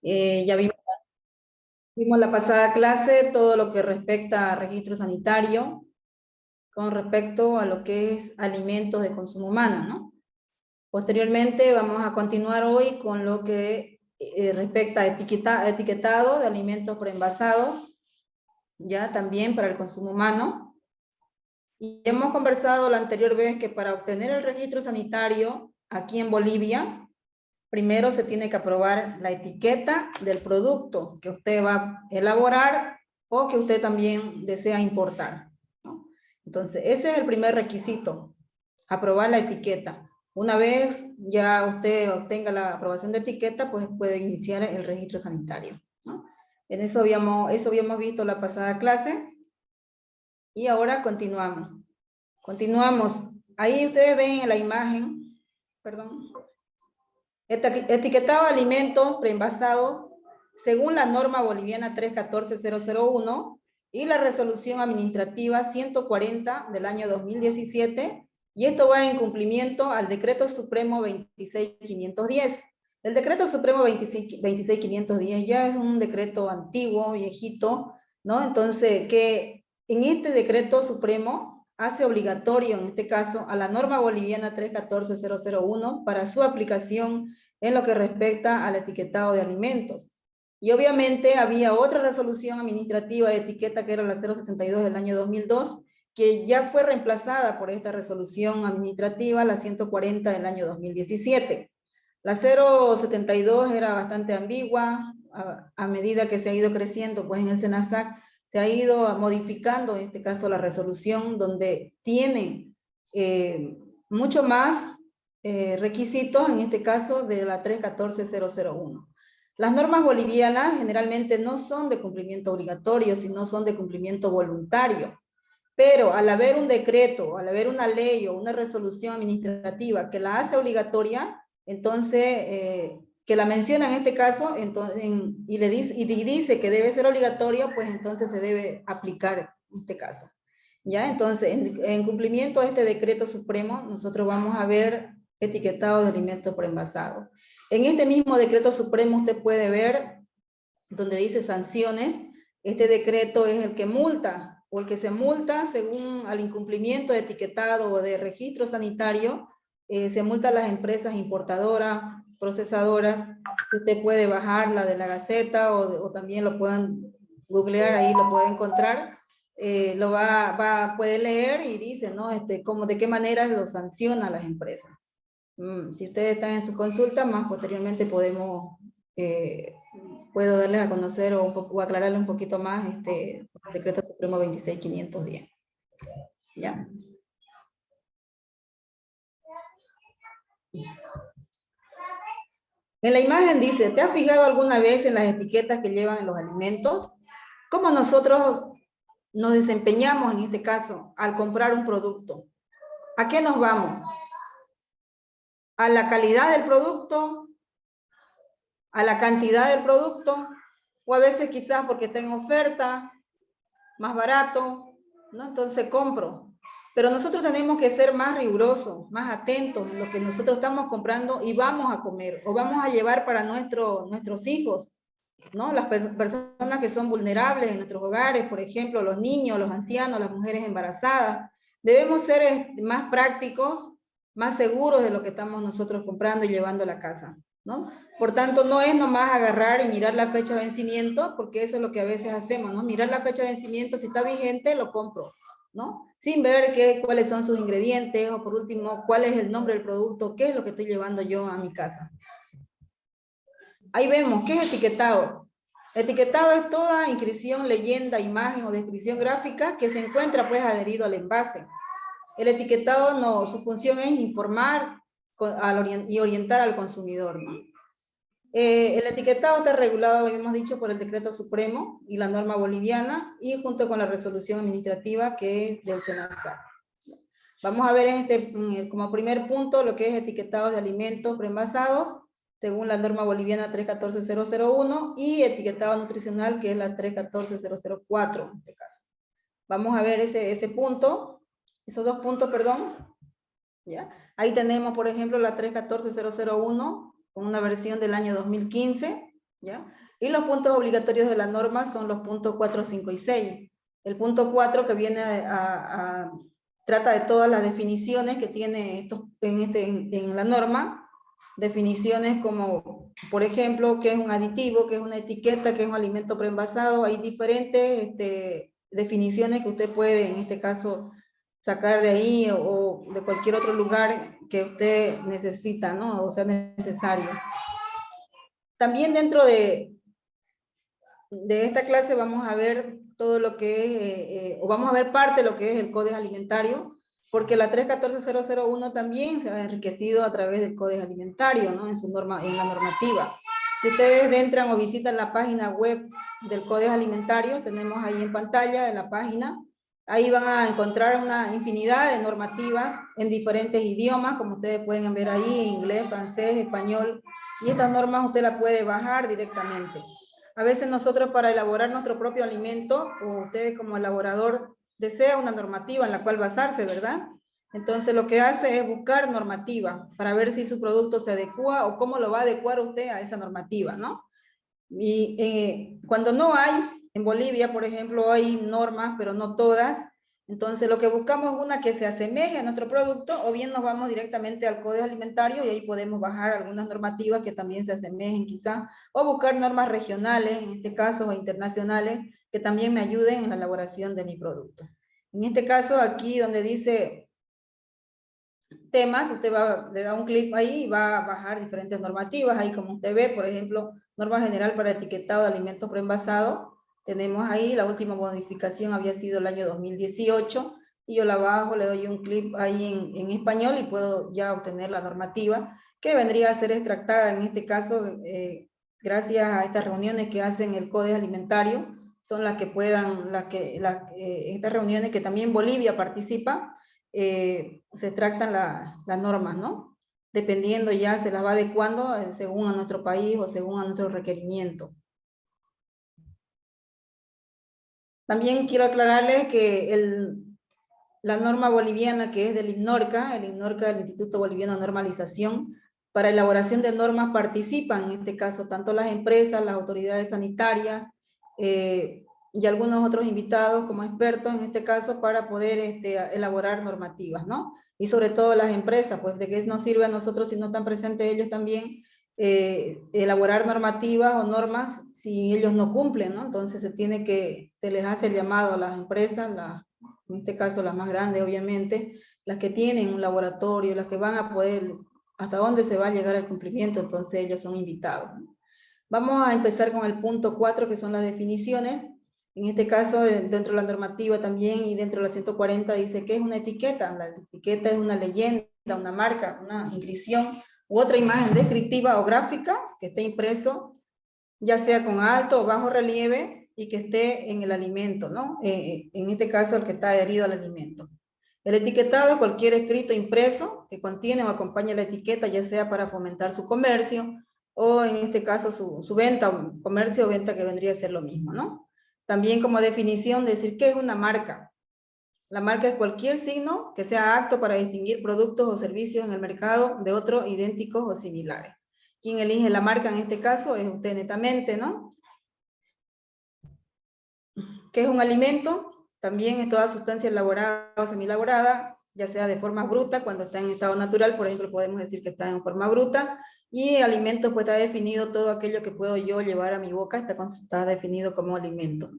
Ya vimos la pasada clase todo lo que respecta a registro sanitario con respecto a lo que es alimentos de consumo humano, ¿no? Posteriormente vamos a continuar hoy con lo que respecta a etiquetado de alimentos preenvasados, ya también para el consumo humano. Y hemos conversado la anterior vez que para obtener el registro sanitario aquí en Bolivia, primero se tiene que aprobar la etiqueta del producto que usted va a elaborar o que usted también desea importar, ¿no? Entonces, ese es el primer requisito, aprobar la etiqueta. Una vez ya usted obtenga la aprobación de etiqueta, pues puede iniciar el registro sanitario, ¿no? Eso habíamos visto la pasada clase y ahora continuamos. Continuamos. Ahí ustedes ven en la imagen, perdón, etiquetado de alimentos preenvasados según la norma boliviana 314001 y la resolución administrativa 140 del año 2017, y esto va en cumplimiento al decreto supremo 26510. El decreto supremo 26510 ya es un decreto antiguo, viejito, ¿no? Entonces, que en este decreto supremo hace obligatorio, en este caso, a la norma boliviana 314001 para su aplicación en lo que respecta al etiquetado de alimentos. Y obviamente había otra resolución administrativa de etiqueta que era la 072 del año 2002, que ya fue reemplazada por esta resolución administrativa, la 140 del año 2017. La 072 era bastante ambigua, a medida que se ha ido creciendo, pues en el SENASAC se ha ido modificando, en este caso la resolución, donde tiene mucho más requisitos, en este caso de la 314001. Las normas bolivianas generalmente no son de cumplimiento obligatorio, sino son de cumplimiento voluntario. Pero al haber un decreto, al haber una ley o una resolución administrativa que la hace obligatoria, entonces, que la menciona en este caso, entonces, y dice que debe ser obligatorio, pues entonces se debe aplicar en este caso. ¿Ya? Entonces, en cumplimiento a este decreto supremo, nosotros vamos a ver etiquetado de alimentos preenvasados. En este mismo decreto supremo usted puede ver donde dice sanciones. Este decreto es el que multa, o el que se multa según al incumplimiento de etiquetado o de registro sanitario, se multa a las empresas importadoras, procesadoras. Si usted puede bajarla de la Gaceta o también lo pueden googlear, ahí lo puede encontrar, puede leer y dice, ¿no? Como de qué manera lo sanciona a las empresas. Si ustedes están en su consulta, más posteriormente puedo darles a conocer o aclararles un poquito más el decreto supremo 26510. ¿Ya? En la imagen dice, ¿te has fijado alguna vez en las etiquetas que llevan en los alimentos? ¿Cómo nosotros nos desempeñamos en este caso al comprar un producto? ¿A qué nos vamos? ¿A la calidad del producto? ¿A la cantidad del producto? O a veces quizás porque está en oferta, más barato, ¿no? Entonces compro. Pero nosotros tenemos que ser más rigurosos, más atentos en lo que nosotros estamos comprando y vamos a comer o vamos a llevar para nuestros hijos, ¿no? Las personas que son vulnerables en nuestros hogares, por ejemplo, los niños, los ancianos, las mujeres embarazadas. Debemos ser más prácticos, más seguros de lo que estamos nosotros comprando y llevando a la casa, ¿no? Por tanto, no es nomás agarrar y mirar la fecha de vencimiento, porque eso es lo que a veces hacemos, ¿no? Mirar la fecha de vencimiento, si está vigente, lo compro, ¿no? Sin ver cuáles son sus ingredientes, o por último, cuál es el nombre del producto, qué es lo que estoy llevando yo a mi casa. Ahí vemos, ¿qué es etiquetado? Etiquetado es toda inscripción, leyenda, imagen o descripción gráfica que se encuentra pues adherido al envase. El etiquetado no, su función es informar y orientar al consumidor, ¿no? El etiquetado está regulado, habíamos dicho, por el Decreto Supremo y la norma boliviana, y junto con la resolución administrativa que es del SENASAC. Vamos a ver como primer punto lo que es etiquetado de alimentos preenvasados, según la norma boliviana 314001, y etiquetado nutricional, que es la 314004 en este caso. Vamos a ver ese punto, esos dos puntos, perdón. ¿Ya? Ahí tenemos, por ejemplo, la 314001, con una versión del año 2015, ¿ya? Y los puntos obligatorios de la norma son los puntos 4, 5 y 6. El punto 4 que viene trata de todas las definiciones que tiene en la norma, definiciones como, por ejemplo, qué es un aditivo, qué es una etiqueta, qué es un alimento preenvasado. Hay diferentes definiciones que usted puede, en este caso, sacar de ahí o de cualquier otro lugar que usted necesita, ¿no? O sea necesario. También dentro de esta clase vamos a ver todo lo que es, o vamos a ver parte de lo que es el Código Alimentario, porque la 314001 también se ha enriquecido a través del Código Alimentario, ¿no? En la normativa. Si ustedes entran o visitan la página web del Código Alimentario, tenemos ahí en pantalla de la página, ahí van a encontrar una infinidad de normativas en diferentes idiomas, como ustedes pueden ver ahí, inglés, francés, español, y estas normas usted las puede bajar directamente. A veces nosotros para elaborar nuestro propio alimento, o usted como elaborador desea una normativa en la cual basarse, ¿verdad? Entonces lo que hace es buscar normativa para ver si su producto se adecua o cómo lo va a adecuar usted a esa normativa, ¿no? Y cuando no hay, en Bolivia, por ejemplo, hay normas, pero no todas. Entonces lo que buscamos es una que se asemeje a nuestro producto, o bien nos vamos directamente al Código Alimentario y ahí podemos bajar algunas normativas que también se asemejen quizá, o buscar normas regionales, en este caso, o internacionales, que también me ayuden en la elaboración de mi producto. En este caso, aquí donde dice temas, usted le da un clic ahí y va a bajar diferentes normativas. Ahí como usted ve, por ejemplo, norma general para etiquetado de alimentos preenvasados. Tenemos ahí, la última modificación había sido el año 2018, y yo la bajo, le doy un clic ahí en español y puedo ya obtener la normativa, que vendría a ser extractada en este caso, gracias a estas reuniones que hacen el Código Alimentario, son las que puedan, estas reuniones que también Bolivia participa, se tratan las normas, ¿no? Dependiendo ya se las va adecuando según a nuestro país o según a nuestro requerimiento. También quiero aclararles que la norma boliviana que es del INNORCA, el INNORCA del Instituto Boliviano de Normalización, para elaboración de normas participan, en este caso, tanto las empresas, las autoridades sanitarias, y algunos otros invitados como expertos en este caso para poder elaborar normativas, ¿no? Y sobre todo las empresas, pues de qué nos sirve a nosotros si no están presentes ellos también elaborar normativas o normas si ellos no cumplen, ¿no? Entonces se les hace el llamado a las empresas, en este caso las más grandes obviamente, las que tienen un laboratorio, las que van a poder, hasta dónde se va a llegar al cumplimiento, entonces ellos son invitados, ¿no? Vamos a empezar con el punto 4, que son las definiciones. En este caso, dentro de la normativa también y dentro de la 140 dice que es una etiqueta. La etiqueta es una leyenda, una marca, una inscripción u otra imagen descriptiva o gráfica que esté impreso, ya sea con alto o bajo relieve, y que esté en el alimento, ¿no? En este caso, el que está adherido al alimento. El etiquetado es cualquier escrito impreso que contiene o acompaña la etiqueta, ya sea para fomentar su comercio, o en este caso su venta, comercio o venta, que vendría a ser lo mismo, ¿no? También como definición, decir qué es una marca. La marca es cualquier signo que sea apto para distinguir productos o servicios en el mercado de otros idénticos o similares. Quien elige la marca en este caso es usted netamente, ¿no? ¿Qué es un alimento? También es toda sustancia elaborada o semielaborada, ya sea de forma bruta, cuando está en estado natural, por ejemplo, podemos decir que está en forma bruta, y alimento pues está definido todo aquello que puedo yo llevar a mi boca, está definido como alimento.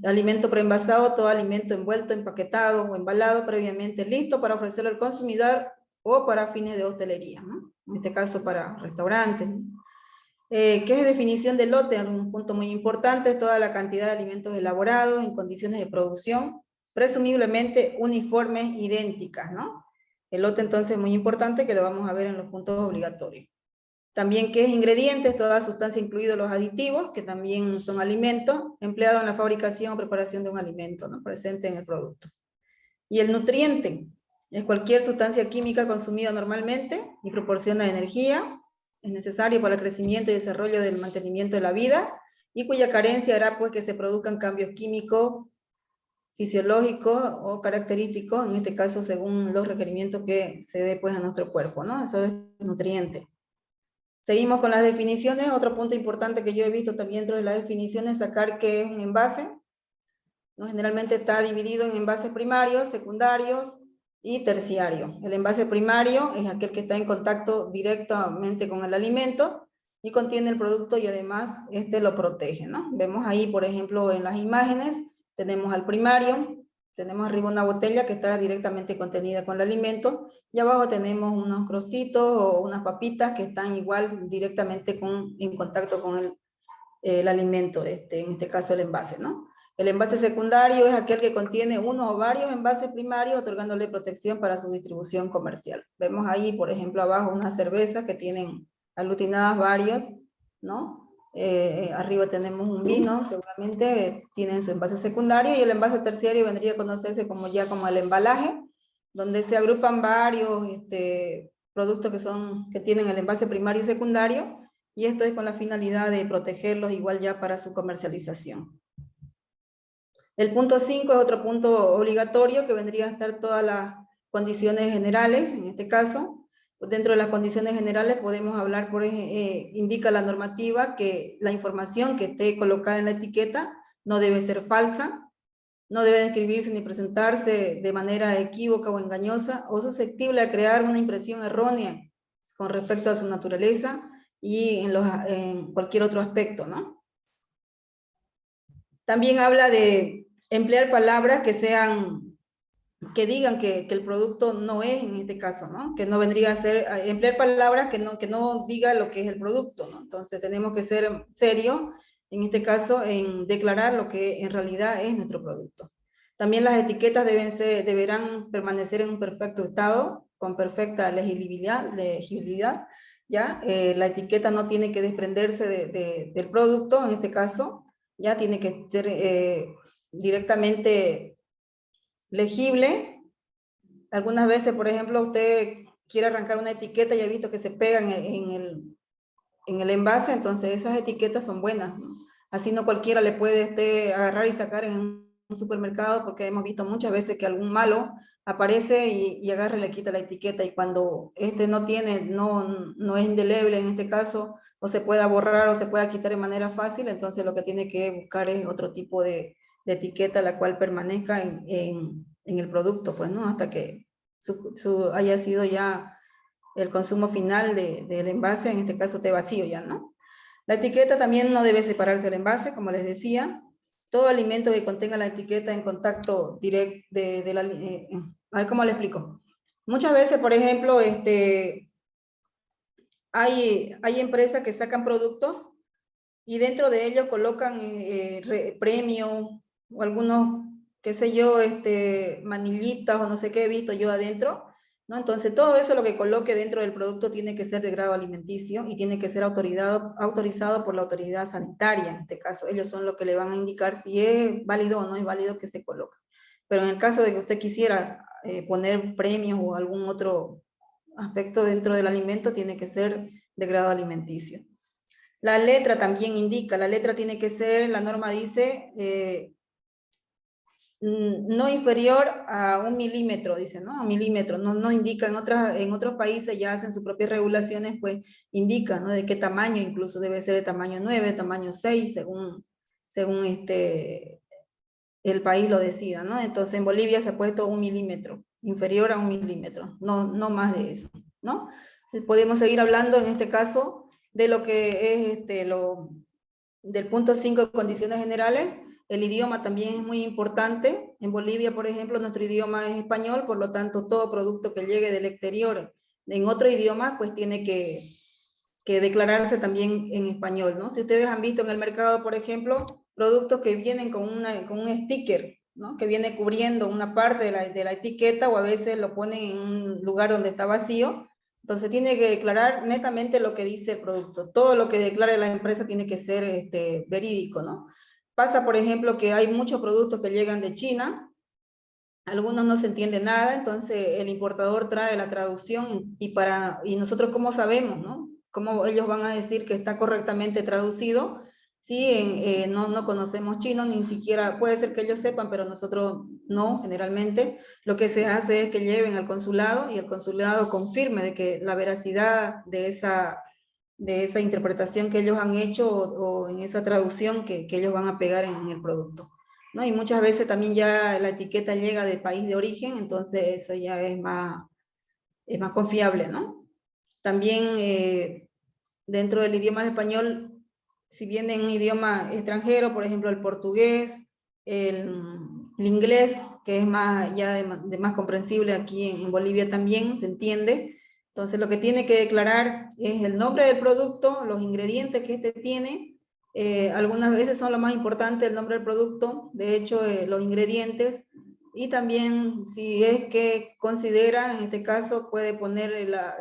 El alimento preenvasado, todo alimento envuelto, empaquetado o embalado previamente listo para ofrecerlo al consumidor o para fines de hostelería, ¿no? En este caso para restaurantes, ¿no? ¿Qué es definición de lote? Un punto muy importante es toda la cantidad de alimentos elaborados en condiciones de producción, presumiblemente uniformes, idénticas, ¿no? El lote entonces es muy importante, que lo vamos a ver en los puntos obligatorios. También qué es ingredientes, toda sustancia incluidos los aditivos, que también son alimentos, empleados en la fabricación o preparación de un alimento, ¿no? Presente en el producto. Y el nutriente es cualquier sustancia química consumida normalmente y proporciona energía, es necesario para el crecimiento y desarrollo del mantenimiento de la vida, y cuya carencia hará pues que se produzcan cambios químicos, fisiológicos o característicos, en este caso según los requerimientos que se dé pues a nuestro cuerpo, ¿no? Eso es nutriente. Seguimos con las definiciones. Otro punto importante que yo he visto también dentro de las definiciones, sacar qué es un envase, ¿no? Generalmente está dividido en envases primarios, secundarios y terciarios. El envase primario es aquel que está en contacto directamente con el alimento y contiene el producto y además lo protege, ¿no? Vemos ahí, por ejemplo, en las imágenes, tenemos al primario, tenemos arriba una botella que está directamente contenida con el alimento, y abajo tenemos unos crocitos o unas papitas que están igual directamente en contacto con el alimento, en este caso el envase, ¿no? El envase secundario es aquel que contiene uno o varios envases primarios, otorgándole protección para su distribución comercial. Vemos ahí, por ejemplo, abajo unas cervezas que tienen aglutinadas varias, ¿no? Arriba tenemos un vino, seguramente tienen su envase secundario, y el envase terciario vendría a conocerse como ya como el embalaje, donde se agrupan varios productos que tienen el envase primario y secundario, y esto es con la finalidad de protegerlos igual ya para su comercialización. El punto 5 es otro punto obligatorio que vendría a estar todas las condiciones generales, en este caso. Dentro de las condiciones generales podemos hablar, indica la normativa que la información que esté colocada en la etiqueta no debe ser falsa, no debe escribirse ni presentarse de manera equívoca o engañosa o susceptible a crear una impresión errónea con respecto a su naturaleza y en cualquier otro aspecto, ¿no? También habla de emplear palabras que digan que el producto no es en este caso, ¿no? Que no vendría a ser, emplear palabras que no diga lo que es el producto, ¿no? Entonces tenemos que ser serios, en este caso, en declarar lo que en realidad es nuestro producto. También las etiquetas deberán permanecer en un perfecto estado, con perfecta legibilidad, ¿ya? La etiqueta no tiene que desprenderse del producto, en este caso, ya tiene que ser directamente legible. Algunas veces, por ejemplo, usted quiere arrancar una etiqueta y ha visto que se pegan en el envase, entonces esas etiquetas son buenas, ¿no? Así no cualquiera le puede agarrar y sacar en un supermercado, porque hemos visto muchas veces que algún malo aparece y agarra y le quita la etiqueta, y cuando no es indeleble en este caso, o se pueda borrar o se pueda quitar de manera fácil, entonces lo que tiene que buscar es otro tipo de etiqueta la cual permanezca en el producto, pues, ¿no? Hasta que haya sido ya el consumo final del envase, en este caso esté vacío ya, ¿no? La etiqueta también no debe separarse del envase, como les decía. Todo alimento que contenga la etiqueta en contacto directo a ver cómo le explico. Muchas veces, por ejemplo, hay empresas que sacan productos y dentro de ellos colocan premio o algunos, qué sé yo, manillitas o no sé qué he visto yo adentro, ¿no? Entonces todo eso lo que coloque dentro del producto tiene que ser de grado alimenticio y tiene que ser autorizado por la autoridad sanitaria, en este caso. Ellos son los que le van a indicar si es válido o no es válido que se coloque. Pero en el caso de que usted quisiera poner premios o algún otro aspecto dentro del alimento, tiene que ser de grado alimenticio. La letra también indica, la letra tiene que ser, la norma dice, no inferior a 1 milímetro, dice, ¿no? A 1 milímetro, no indica, en otros países ya hacen sus propias regulaciones, pues indica, ¿no? De qué tamaño, incluso debe ser de tamaño 9, tamaño 6, según el país lo decida, ¿no? Entonces en Bolivia se ha puesto 1 milímetro, inferior a 1 milímetro, no más de eso, ¿no? Podemos seguir hablando en este caso de lo que es del punto 5 de condiciones generales. El idioma también es muy importante. En Bolivia, por ejemplo, nuestro idioma es español, por lo tanto, todo producto que llegue del exterior en otro idioma, pues tiene que declararse también en español, ¿no? Si ustedes han visto en el mercado, por ejemplo, productos que vienen con un sticker, ¿no? Que viene cubriendo una parte de la etiqueta, o a veces lo ponen en un lugar donde está vacío. Entonces tiene que declarar netamente lo que dice el producto. Todo lo que declare la empresa tiene que ser verídico, ¿no? Pasa, por ejemplo, que hay muchos productos que llegan de China, algunos no se entiende nada, entonces el importador trae la traducción y nosotros cómo sabemos, ¿no? ¿Cómo ellos van a decir que está correctamente traducido? Sí, no conocemos chino, ni siquiera, puede ser que ellos sepan, pero nosotros no, generalmente. Lo que se hace es que lleven al consulado y el consulado confirme de que la veracidad de de esa interpretación que ellos han hecho o en esa traducción que ellos van a pegar en el producto, ¿no? Y muchas veces también ya la etiqueta llega del país de origen, entonces eso ya es más confiable, ¿no? También dentro del idioma español, si bien en un idioma extranjero, por ejemplo el portugués, el inglés, que es más ya de más comprensible aquí en Bolivia también, se entiende. Entonces lo que tiene que declarar es el nombre del producto, los ingredientes que este tiene, algunas veces son lo más importante el nombre del producto, de hecho los ingredientes, y también si es que considera, en este caso puede poner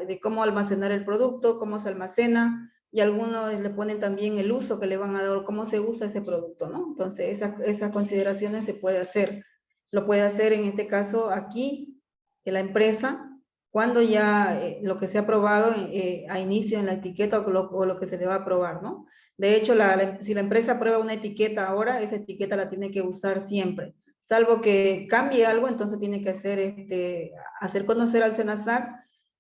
de cómo almacenar el producto, cómo se almacena, y algunos le ponen también el uso que le van a dar, cómo se usa ese producto, ¿no? Entonces esas consideraciones se puede hacer. Lo puede hacer en este caso aquí, en la empresa, cuando ya lo que se ha aprobado a inicio en la etiqueta o lo que se le va a aprobar, ¿no? De hecho, si la empresa aprueba una etiqueta ahora, esa etiqueta la tiene que usar siempre. Salvo que cambie algo, entonces tiene que hacer conocer al SENASAC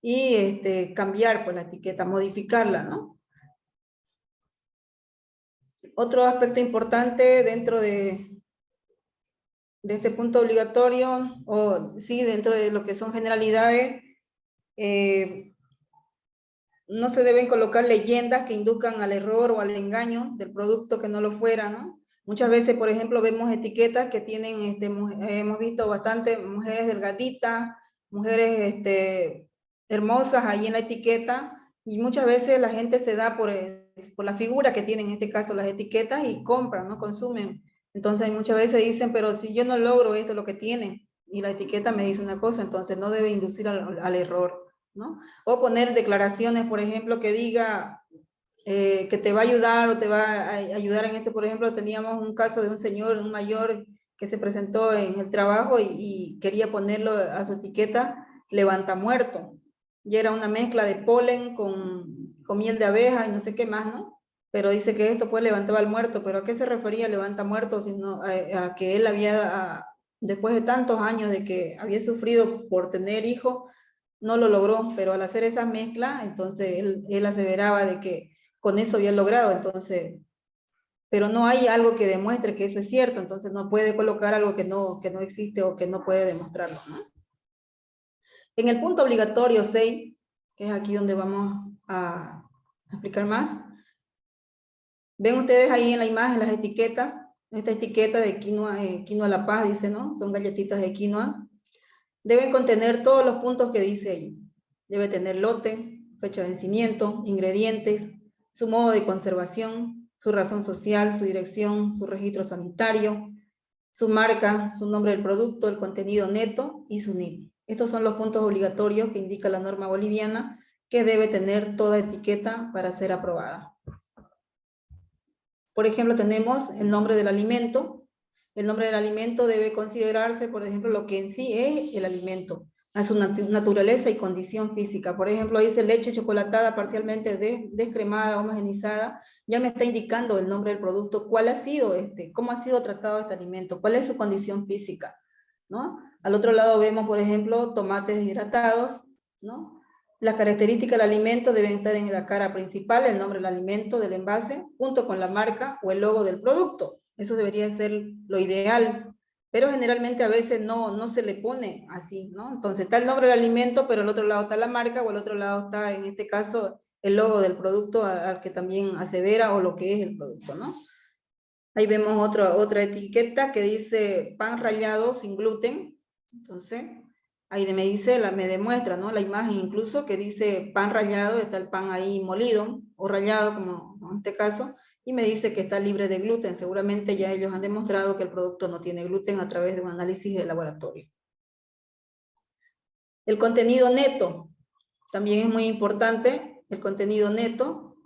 y cambiar pues, la etiqueta, modificarla, ¿no? Otro aspecto importante dentro de este punto obligatorio, o sí, dentro de lo que son generalidades, no se deben colocar leyendas que induzcan al error o al engaño del producto que no lo fuera, ¿no? Muchas veces, por ejemplo, vemos etiquetas que tienen, hemos visto bastante mujeres delgaditas, mujeres hermosas ahí en la etiqueta, y muchas veces la gente se da por la figura que tienen en este caso las etiquetas y compran, ¿no? Consumen. Entonces muchas veces dicen, pero si yo no logro esto, lo que tiene, y la etiqueta me dice una cosa, entonces no debe inducir al error, ¿no? O poner declaraciones, por ejemplo, que diga que te va a ayudar o te va a ayudar en por ejemplo, teníamos un caso de un señor, un mayor, que se presentó en el trabajo y quería ponerlo a su etiqueta, levanta muerto. Y era una mezcla de polen con miel de abeja y no sé qué más, ¿no? Pero dice que esto pues levantaba al muerto, pero ¿a qué se refería levanta muerto? Sino a que él después de tantos años de que había sufrido por tener hijos, no lo logró, pero al hacer esa mezcla, entonces él aseveraba de que con eso había logrado, entonces, pero no hay algo que demuestre que eso es cierto, entonces no puede colocar algo que no existe o que no puede demostrarlo, ¿no? En el punto obligatorio 6, que es aquí donde vamos a explicar más, ven ustedes ahí en la imagen las etiquetas, esta etiqueta de quinoa La Paz dice, ¿no? Son galletitas de quinoa. Deben contener todos los puntos que dice ahí. Debe tener lote, fecha de vencimiento, ingredientes, su modo de conservación, su razón social, su dirección, su registro sanitario, su marca, su nombre del producto, el contenido neto y su NIP. Estos son los puntos obligatorios que indica la norma boliviana que debe tener toda etiqueta para ser aprobada. Por ejemplo, tenemos el nombre del alimento. El nombre del alimento debe considerarse, por ejemplo, lo que en sí es el alimento, a su naturaleza y condición física. Por ejemplo, dice leche chocolatada parcialmente descremada, homogenizada, ya me está indicando el nombre del producto, cuál ha sido cómo ha sido tratado este alimento, cuál es su condición física, ¿no? Al otro lado vemos, por ejemplo, tomates deshidratados, ¿no? Las características del alimento deben estar en la cara principal, el nombre del alimento, del envase, junto con la marca o el logo del producto. Eso debería ser lo ideal, pero generalmente a veces no se le pone así, ¿no? Entonces está el nombre del alimento, pero al otro lado está la marca o al otro lado está, en este caso, el logo del producto al que también asevera o lo que es el producto, ¿no? Ahí vemos otra etiqueta que dice pan rallado sin gluten. Entonces, ahí me dice, me demuestra, ¿no? La imagen incluso que dice pan rallado, está el pan ahí molido o rallado, como en este caso, y me dice que está libre de gluten. Seguramente ya ellos han demostrado que el producto no tiene gluten a través de un análisis de laboratorio. El contenido neto, también es muy importante, el contenido neto.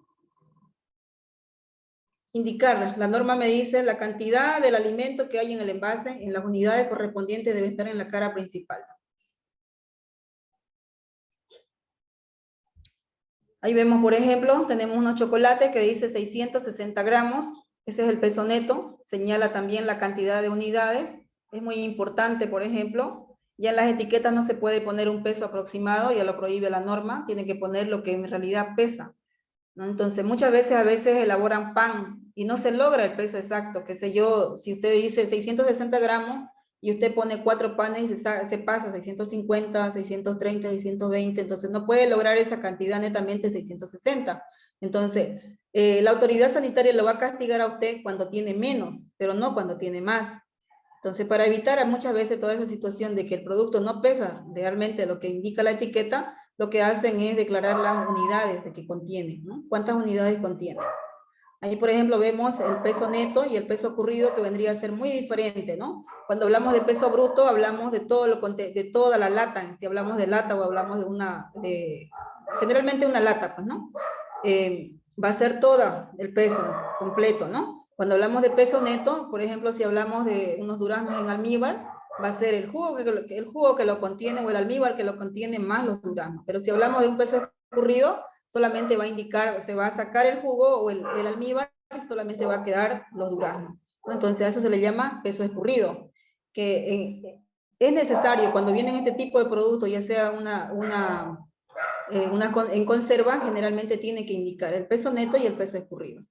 Indicar, la norma me dice la cantidad del alimento que hay en el envase, en las unidades correspondientes debe estar en la cara principal. Ahí vemos, por ejemplo, tenemos unos chocolates que dice 660 gramos, ese es el peso neto, señala también la cantidad de unidades, es muy importante, por ejemplo, ya en las etiquetas no se puede poner un peso aproximado, ya lo prohíbe la norma, tiene que poner lo que en realidad pesa. ¿no? Entonces, muchas veces elaboran pan y no se logra el peso exacto, qué sé yo, si usted dice 660 gramos y usted pone 4 panes y se pasa 650, 630, 620, entonces no puede lograr esa cantidad netamente 660. Entonces, la autoridad sanitaria lo va a castigar a usted cuando tiene menos, pero no cuando tiene más. Entonces, para evitar muchas veces toda esa situación de que el producto no pesa realmente lo que indica la etiqueta, lo que hacen es declarar las unidades de que contiene, ¿no? ¿Cuántas unidades contiene? Ahí, por ejemplo, vemos el peso neto y el peso ocurrido, que vendría a ser muy diferente, ¿no? Cuando hablamos de peso bruto, hablamos de de toda la lata, si hablamos de lata o hablamos generalmente una lata, pues, ¿no? Va a ser todo el peso completo, ¿no? Cuando hablamos de peso neto, por ejemplo, si hablamos de unos duraznos en almíbar, va a ser el jugo que lo contiene o el almíbar que lo contiene más los duraznos. Pero si hablamos de un peso escurrido, solamente va a indicar, se va a sacar el jugo o el almíbar y solamente va a quedar los duraznos, ¿no? Entonces a eso se le llama peso escurrido, que es necesario cuando vienen este tipo de productos, ya sea en conserva, generalmente tiene que indicar el peso neto y el peso escurrido.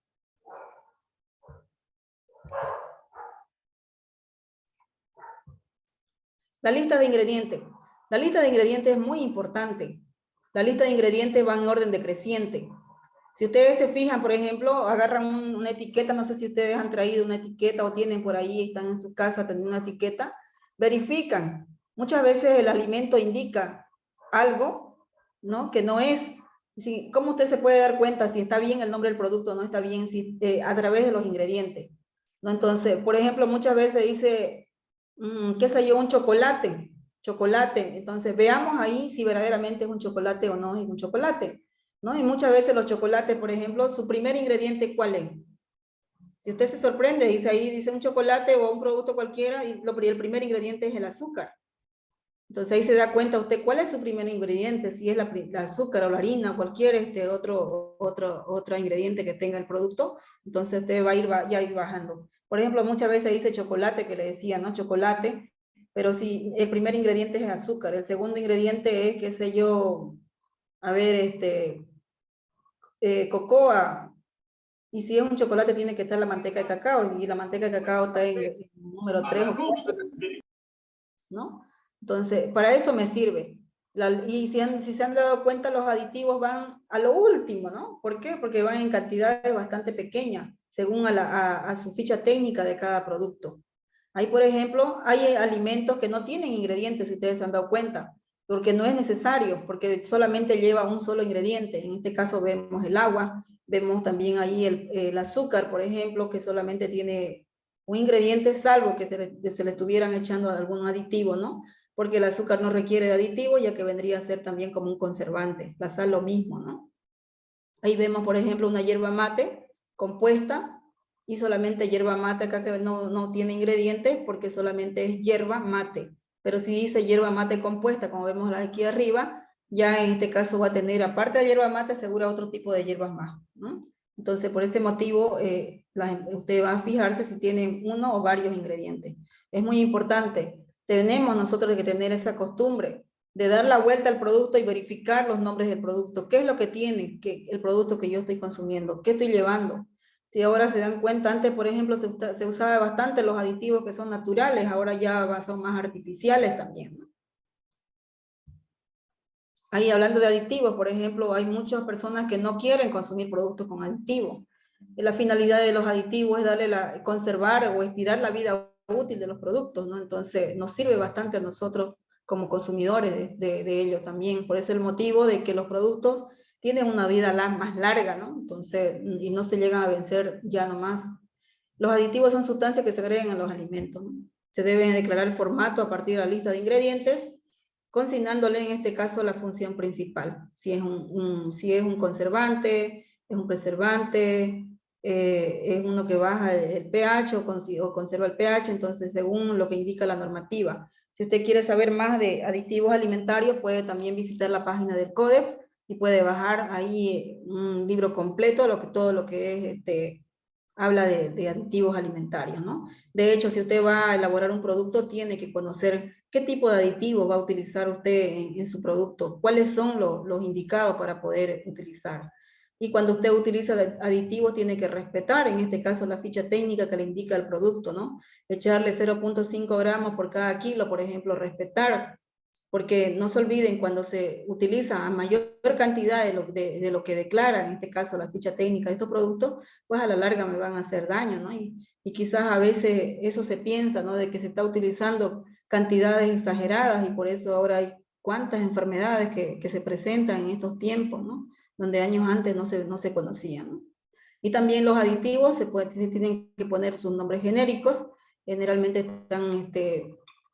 La lista de ingredientes. La lista de ingredientes es muy importante. La lista de ingredientes va en orden decreciente. Si ustedes se fijan, por ejemplo, agarran una etiqueta, no sé si ustedes han traído una etiqueta o tienen por ahí, están en su casa teniendo una etiqueta, verifican. Muchas veces el alimento indica algo, ¿no? Que no es. ¿Cómo usted se puede dar cuenta si está bien el nombre del producto o no está bien a través de los ingredientes? ¿No? Entonces, por ejemplo, muchas veces dice, qué sé yo, un chocolate. Entonces, veamos ahí si verdaderamente es un chocolate o no es un chocolate, ¿no? Y muchas veces los chocolates, por ejemplo, su primer ingrediente, ¿cuál es? Si usted se sorprende, dice ahí, dice un chocolate o un producto cualquiera, y el primer ingrediente es el azúcar. Entonces ahí se da cuenta usted cuál es su primer ingrediente, si es la azúcar o la harina o cualquier otro ingrediente que tenga el producto, entonces usted va a ir bajando. Por ejemplo, muchas veces dice chocolate, que le decía, ¿no? Chocolate, pero si el primer ingrediente es azúcar, el segundo ingrediente es, qué sé yo, a ver, cocoa, y si es un chocolate tiene que estar la manteca de cacao, y la manteca de cacao está en número 3 o 4, ¿no? Entonces, para eso me sirve. Y si se han dado cuenta, los aditivos van a lo último, ¿no? ¿Por qué? Porque van en cantidades bastante pequeñas, según a su ficha técnica de cada producto. Ahí, por ejemplo, hay alimentos que no tienen ingredientes, si ustedes se han dado cuenta, porque no es necesario, porque solamente lleva un solo ingrediente. En este caso vemos el agua, vemos también ahí el azúcar, por ejemplo, que solamente tiene un ingrediente, salvo que se le estuvieran echando algún aditivo, ¿no? Porque el azúcar no requiere de aditivo, ya que vendría a ser también como un conservante. La sal lo mismo, ¿no? Ahí vemos, por ejemplo, una hierba mate compuesta, y solamente hierba mate acá, que no tiene ingredientes porque solamente es hierba mate. Pero si dice hierba mate compuesta, como vemos aquí arriba, ya en este caso va a tener, aparte de hierba mate, segura otro tipo de hierbas más, ¿no? Entonces, por ese motivo, usted va a fijarse si tiene uno o varios ingredientes. Es muy importante. Tenemos nosotros que tener esa costumbre de dar la vuelta al producto y verificar los nombres del producto. ¿Qué es lo que tiene el producto que yo estoy consumiendo? ¿Qué estoy llevando? Si ahora se dan cuenta, antes, por ejemplo, se usaba bastante los aditivos que son naturales, ahora ya son más artificiales también, ¿no? Ahí hablando de aditivos, por ejemplo, hay muchas personas que no quieren consumir productos con aditivos. La finalidad de los aditivos es conservar o estirar la vida útil de los productos, ¿no? Entonces, nos sirve bastante a nosotros como consumidores de ellos también. Por eso el motivo de que los productos tienen una vida más larga, ¿no? Entonces, y no se llegan a vencer ya nomás. Los aditivos son sustancias que se agregan a los alimentos, ¿no? Se debe declarar el formato a partir de la lista de ingredientes, consignándole en este caso la función principal. Si es un conservante, es un preservante, es uno que baja el pH o conserva el pH, entonces según lo que indica la normativa. Si usted quiere saber más de aditivos alimentarios, puede también visitar la página del Codex y puede bajar ahí un libro completo, todo lo que es habla de aditivos alimentarios, ¿no? De hecho, si usted va a elaborar un producto, tiene que conocer qué tipo de aditivos va a utilizar usted en su producto, cuáles son los indicados para poder utilizar. Y cuando usted utiliza aditivos, tiene que respetar, en este caso, la ficha técnica que le indica el producto, ¿no? Echarle 0.5 gramos por cada kilo, por ejemplo, respetar, porque no se olviden, cuando se utiliza a mayor cantidad de lo que declara, en este caso, la ficha técnica de estos productos, pues a la larga me van a hacer daño, ¿no? Y quizás a veces eso se piensa, ¿no? De que se está utilizando cantidades exageradas y por eso ahora hay cuántas enfermedades que se presentan en estos tiempos, ¿no? Donde años antes no se conocían, ¿no? Y también los aditivos se tienen que poner sus nombres genéricos, generalmente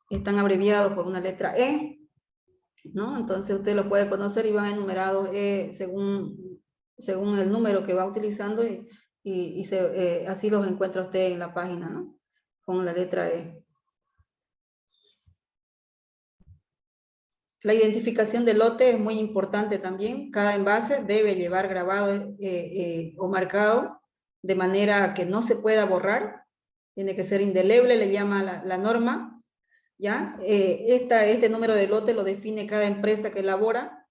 están abreviados por una letra E, ¿no? Entonces usted lo puede conocer y van enumerados según el número que va utilizando así los encuentra usted en la página, ¿no? Con la letra E. La identificación del lote es muy importante también. Cada envase debe llevar grabado o marcado de manera que no se pueda borrar. Tiene que ser indeleble, le llama la norma. ¿Ya? Este número de lote lo define cada empresa que elabora.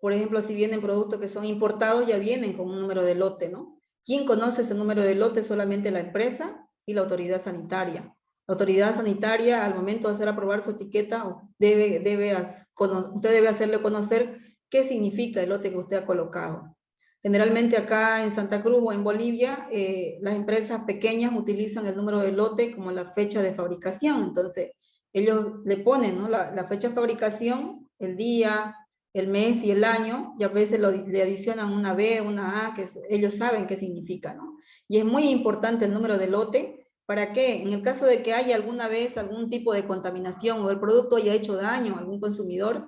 Por ejemplo, si vienen productos que son importados, ya vienen con un número de lote, ¿no? ¿Quién conoce ese número de lote? Solamente la empresa y la autoridad sanitaria. La autoridad sanitaria, al momento de hacer aprobar su etiqueta, usted debe hacerle conocer qué significa el lote que usted ha colocado. Generalmente acá en Santa Cruz o en Bolivia, las empresas pequeñas utilizan el número de lote como la fecha de fabricación. Entonces, ellos le ponen, ¿no? la fecha de fabricación, el día, el mes y el año, y a veces le adicionan una B, una A, que ellos saben qué significa, ¿no? Y es muy importante el número de lote, ¿para qué? En el caso de que haya alguna vez algún tipo de contaminación o el producto haya hecho daño a algún consumidor,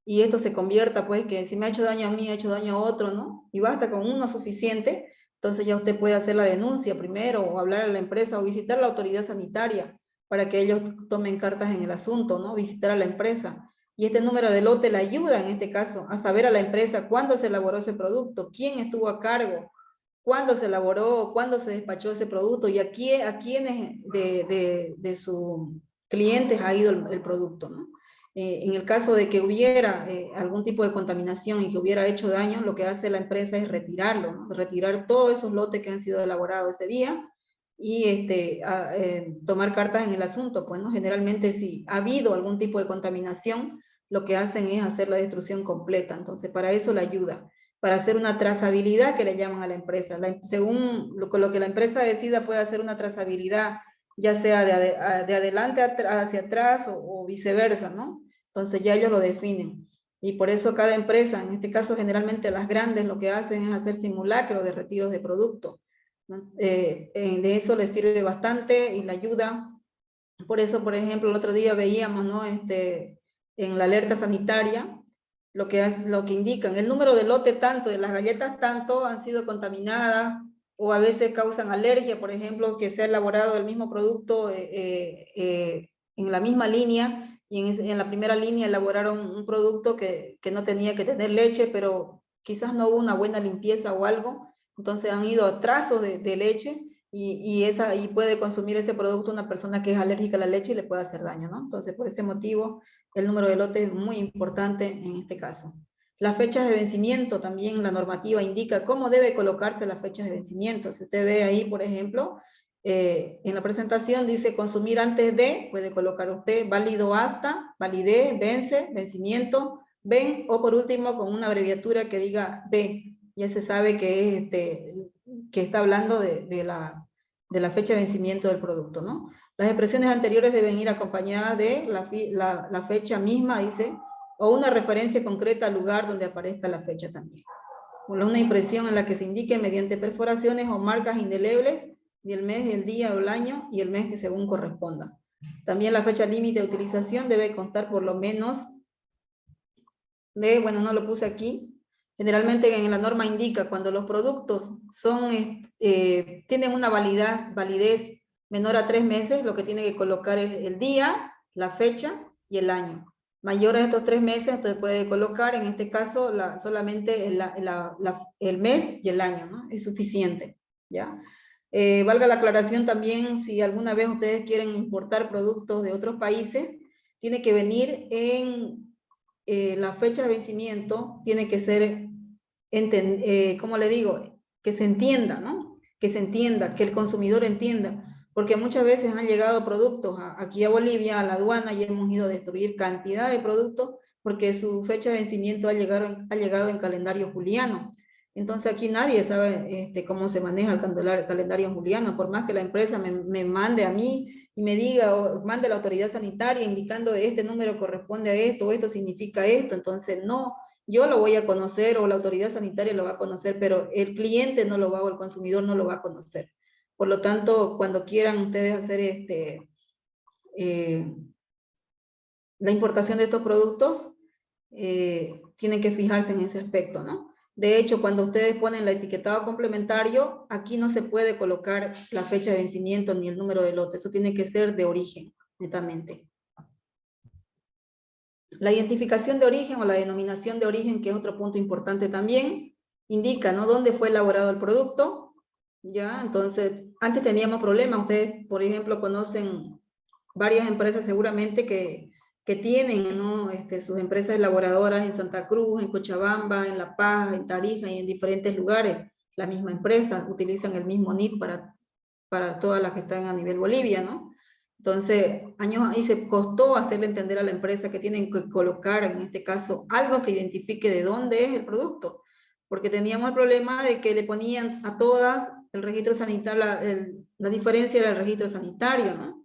y esto se convierta, pues, que si me ha hecho daño a mí, ha hecho daño a otro, ¿no? Y basta con uno suficiente, entonces ya usted puede hacer la denuncia primero, o hablar a la empresa, o visitar a la autoridad sanitaria, para que ellos tomen cartas en el asunto, ¿no? Visitar a la empresa. Y este número de lote le ayuda, en este caso, a saber a la empresa cuándo se elaboró ese producto, quién estuvo a cargo, cuándo se elaboró, cuándo se despachó ese producto y a quiénes de sus clientes ha ido el producto, ¿no? En el caso de que hubiera algún tipo de contaminación y que hubiera hecho daño, lo que hace la empresa es retirarlo, ¿no? Retirar todos esos lotes que han sido elaborados ese día y tomar cartas en el asunto. Pues, ¿no? Generalmente, si ha habido algún tipo de contaminación, lo que hacen es hacer la destrucción completa. Entonces, para eso la ayuda, para hacer una trazabilidad que le llaman a la empresa. Según lo que la empresa decida, puede hacer una trazabilidad, ya sea de adelante hacia atrás o viceversa, ¿no? Entonces ya ellos lo definen. Y por eso cada empresa, en este caso generalmente las grandes, lo que hacen es hacer simulacros de retiros de producto, ¿no? De eso les sirve bastante y la ayuda. Por eso, por ejemplo, el otro día veíamos, ¿no? En la alerta sanitaria, lo que indican, el número de lote tanto, de las galletas tanto han sido contaminadas, o a veces causan alergia, por ejemplo, que se ha elaborado el mismo producto en la misma línea, y en la primera línea elaboraron un producto que no tenía que tener leche, pero quizás no hubo una buena limpieza o algo, entonces han ido a trazos de leche, y puede consumir ese producto una persona que es alérgica a la leche y le puede hacer daño, ¿no? Entonces, por ese motivo, el número de lote es muy importante en este caso. Las fechas de vencimiento, también la normativa indica cómo debe colocarse las fechas de vencimiento. Si usted ve ahí, por ejemplo, en la presentación dice consumir antes de, puede colocar usted válido hasta, validez, vence, vencimiento, ven, o por último con una abreviatura que diga B. Ya se sabe que es que está hablando de la fecha de vencimiento del producto, ¿no? Las expresiones anteriores deben ir acompañadas de la fecha misma, dice, o una referencia concreta al lugar donde aparezca la fecha también. Una impresión en la que se indique mediante perforaciones o marcas indelebles y el mes, el día o el año y el mes que según corresponda. También la fecha límite de utilización debe constar por lo menos bueno, no lo puse aquí. Generalmente en la norma indica cuando los productos tienen una validez menor a 3 meses, lo que tiene que colocar es el día, la fecha y el año. Mayor a estos 3 meses, entonces puede colocar, en este caso, solamente el mes y el año, ¿no? Es suficiente, ¿ya? Valga la aclaración también, si alguna vez ustedes quieren importar productos de otros países, tiene que venir en la fecha de vencimiento, tiene que ser ¿cómo le digo? Que se entienda, ¿no? Que se entienda, que el consumidor entienda, porque muchas veces han llegado productos aquí a Bolivia, a la aduana, y hemos ido a destruir cantidad de productos porque su fecha de vencimiento ha llegado en calendario juliano. Entonces aquí nadie sabe cómo se maneja el calendario juliano, por más que la empresa me mande a mí y me diga, o mande a la autoridad sanitaria indicando este número corresponde a esto, o esto significa esto, entonces no, yo lo voy a conocer o la autoridad sanitaria lo va a conocer, pero el cliente no lo va o el consumidor no lo va a conocer. Por lo tanto, cuando quieran ustedes hacer la importación de estos productos, tienen que fijarse en ese aspecto, ¿no? De hecho, cuando ustedes ponen el etiquetado complementario, aquí no se puede colocar la fecha de vencimiento ni el número de lote, eso tiene que ser de origen, netamente. La identificación de origen o la denominación de origen, que es otro punto importante también, indica, ¿no?, dónde fue elaborado el producto, ¿ya? Entonces, antes teníamos problemas, ustedes, por ejemplo, conocen varias empresas seguramente que tienen, ¿no?, sus empresas elaboradoras en Santa Cruz, en Cochabamba, en La Paz, en Tarija y en diferentes lugares. La misma empresa, utilizan el mismo NIT para todas las que están a nivel Bolivia, ¿no? Entonces, años ahí se costó hacerle entender a la empresa que tienen que colocar, en este caso, algo que identifique de dónde es el producto, porque teníamos el problema de que le ponían a todas el registro sanitario, la diferencia era el registro sanitario, ¿no?,